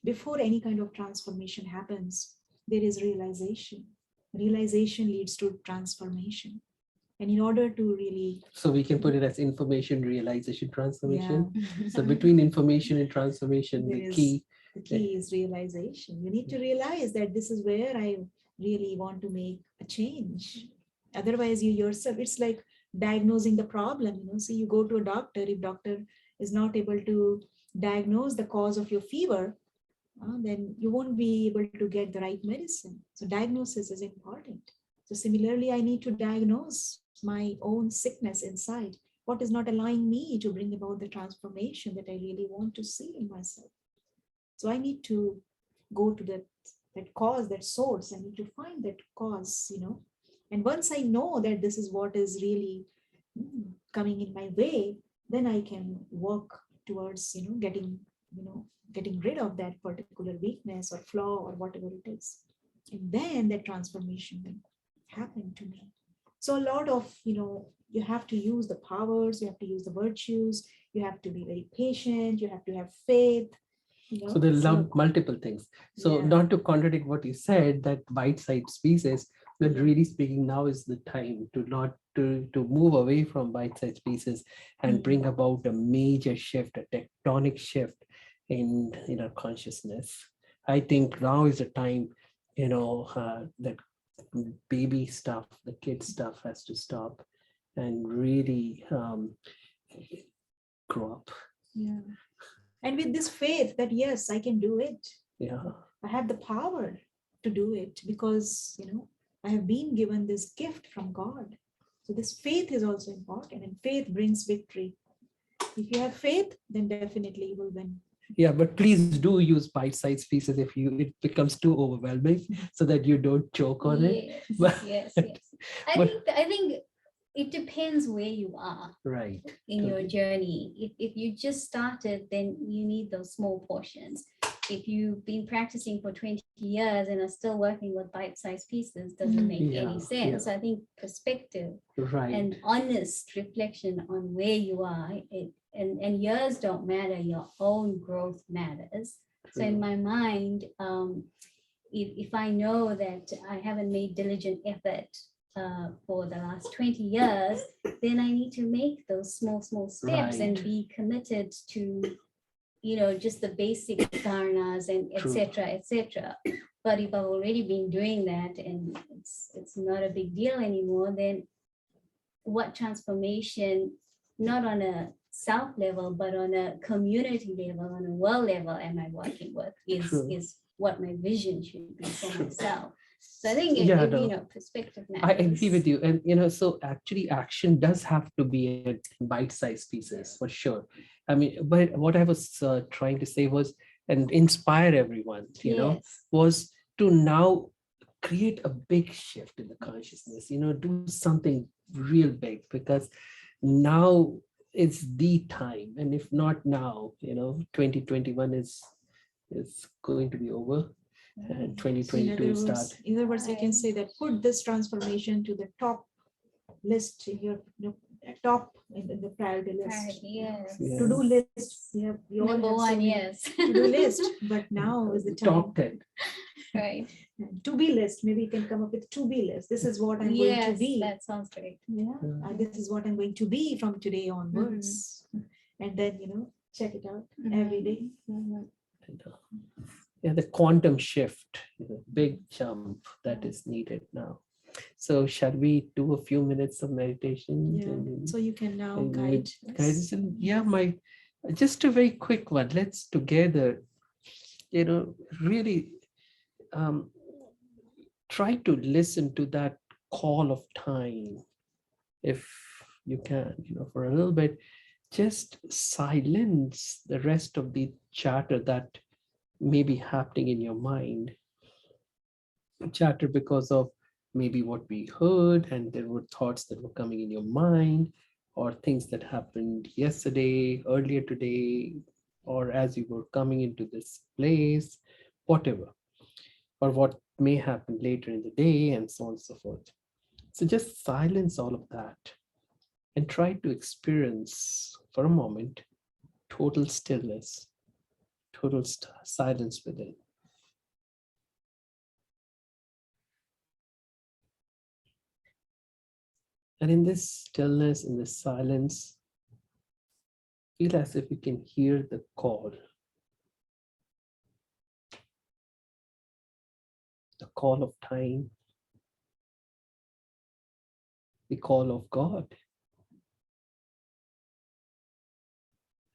before any kind of transformation happens, there is realization. Realization leads to transformation. And in order to really... So we can put it as information, realization, transformation. Yeah. So between information and transformation, the key is realization. You need to realize that this is where I really want to make a change. Otherwise, you yourself, it's like diagnosing the problem. So you go to a doctor. If doctor is not able to diagnose the cause of your fever, then you won't be able to get the right medicine. So diagnosis is important. So similarly, I need to diagnose my own sickness inside. What is not allowing me to bring about the transformation that I really want to see in myself? So I need to go to that cause, that source. I need to find that cause, And once I know that this is what is really coming in my way, then I can work towards, getting rid of that particular weakness or flaw or whatever it is. And then that transformation will happen to me. So a lot of, you have to use the powers, you have to use the virtues, you have to be very patient, you have to have faith. So they love multiple things. So not to contradict what you said, that bite-sized pieces, but really speaking, now is the time to move away from bite-sized pieces and bring about a major shift, a tectonic shift in our consciousness. I think now is the time, that baby stuff, the kid stuff has to stop and really grow up. Yeah. And with this faith that, yes, I can do it. Yeah. I have the power to do it because, I have been given this gift from God. So this faith is also important, and faith brings victory. If you have faith, then definitely you will win. Yeah, but please do use bite-sized pieces if it becomes too overwhelming, so that you don't choke on it. Yes. I think it depends where you are right in your journey. If you just started, then you need those small portions. If you've been practicing for 20 years and are still working with bite-sized pieces, doesn't make any sense. So I think perspective and honest reflection on where you are, and years don't matter, your own growth matters. So in my mind, if I know that I haven't made diligent effort for the last 20 years, then I need to make those small steps and be committed to, just the basic dharnas and etc. But if I've already been doing that and it's not a big deal anymore, then what transformation, not on a self level, but on a community level, on a world level, am I working with is what my vision should be for myself. So I think perspective matters. I agree with you. And so actually action does have to be a bite-sized pieces for sure. I mean, but what I was trying to say was, and inspire everyone, was to now create a big shift in the consciousness, do something real big, because now it's the time. And if not now, 2021 is going to be over. And 2022 start. In other words, we can say that put this transformation to the top list in your top in the priority list. Priority, yes. Yeah. To-do list. We all Number have so one, many yes. to-do list, but now is the Top time. 10. Right. To-be list. Maybe you can come up with to-be list. This is what I'm going to Yes, be. that sounds great. Yeah, this is what I'm going to be from today onwards. And then, check it out every day. And, yeah, the quantum shift, the big jump that is needed now. So shall we do a few minutes of meditation? Yeah. So you can now and guide with us. guidance? And yeah, just a very quick one. Let's together, really try to listen to that call of time, if you can, for a little bit. Just silence the rest of the chatter that may be happening in your mind. Chatter because of maybe what we heard, and there were thoughts that were coming in your mind, or things that happened yesterday, earlier today, or as you were coming into this place, whatever, or what may happen later in the day, and so on and so forth. So just silence all of that and try to experience for a moment total stillness, total silence within. And in this stillness, in this silence, feel as if you can hear the call of time, the call of God,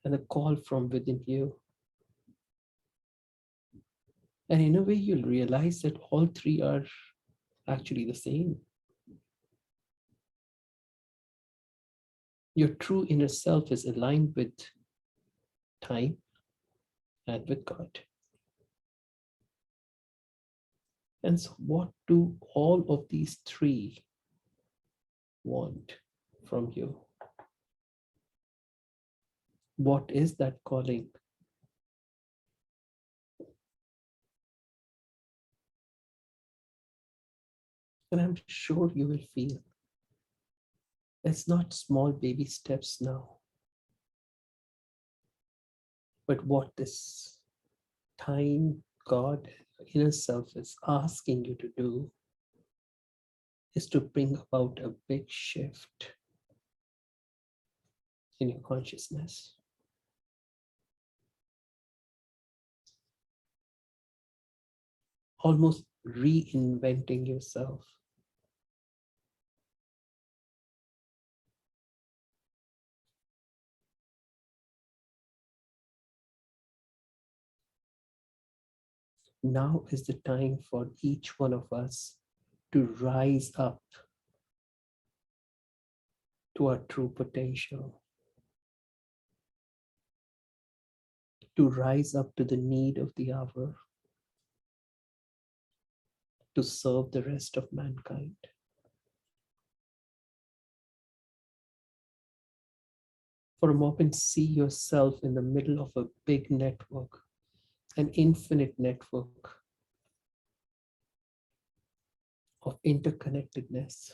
and the call from within you. And in a way, you'll realize that all three are actually the same. Your true inner self is aligned with time and with God. And so, what do all of these three want from you? What is that calling? And I'm sure you will feel it's not small baby steps now, but what this time, God, inner self is asking you to do is to bring about a big shift in your consciousness. Almost reinventing yourself. Now is the time for each one of us to rise up to our true potential, to rise up to the need of the hour, to serve the rest of mankind. For a moment, see yourself in the middle of a big network, an infinite network of interconnectedness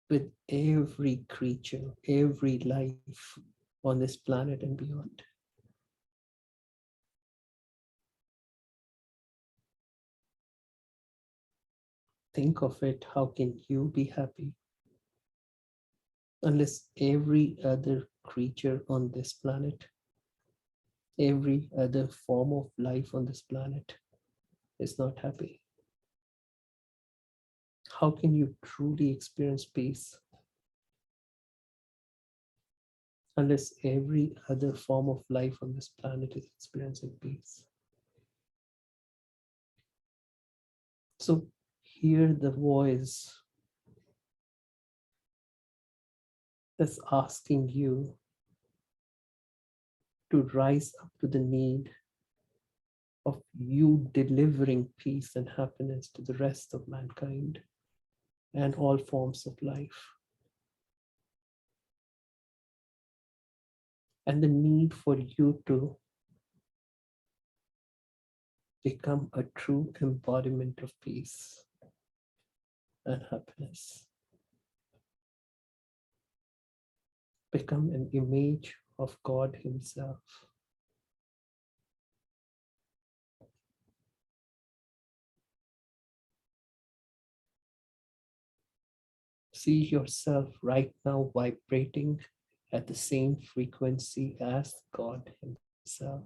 with every creature, every life on this planet and beyond. Think of it, how can you be happy unless every other creature on this planet, every other form of life on this planet is not happy? How can you truly experience peace unless every other form of life on this planet is experiencing peace? So hear the voice that's asking you to rise up to the need of you delivering peace and happiness to the rest of mankind and all forms of life. And the need for you to become a true embodiment of peace and happiness. become an image of God Himself. See yourself right now vibrating at the same frequency as God Himself.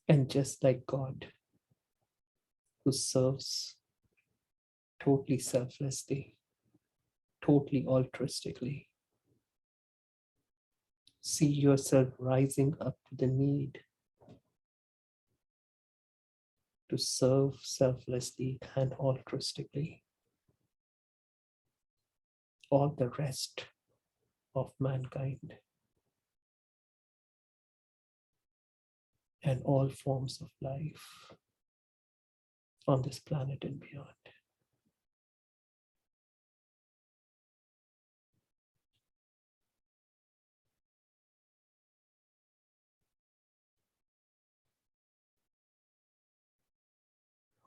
And just like God, who serves totally selflessly, totally altruistically, see yourself rising up to the need to serve selflessly and altruistically all the rest of mankind and all forms of life on this planet and beyond.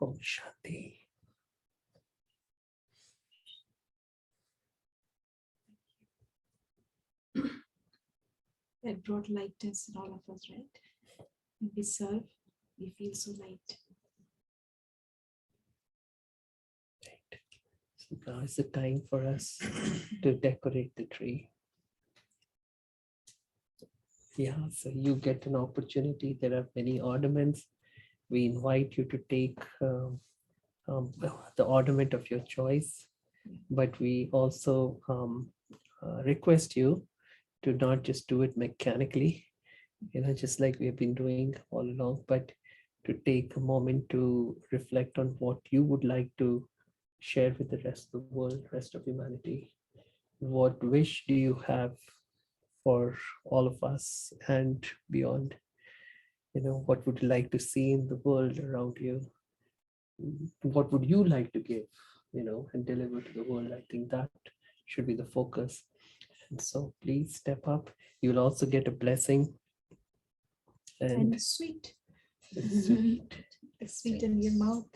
Om Shanti. That brought lightness in all of us, right? When we serve, we feel so light. So now is the time for us to decorate the tree. Yeah, so you get an opportunity. There are many ornaments. We invite you to take the ornament of your choice, but we also request you to not just do it mechanically, just like we have been doing all along, but to take a moment to reflect on what you would like to share with the rest of the world, rest of humanity. What wish do you have for all of us and beyond? What would you like to see in the world around you? What would you like to give, and deliver to the world? I think that should be the focus. And so please step up. You'll also get a blessing. And sweet. It's sweet. It's sweet in your mouth.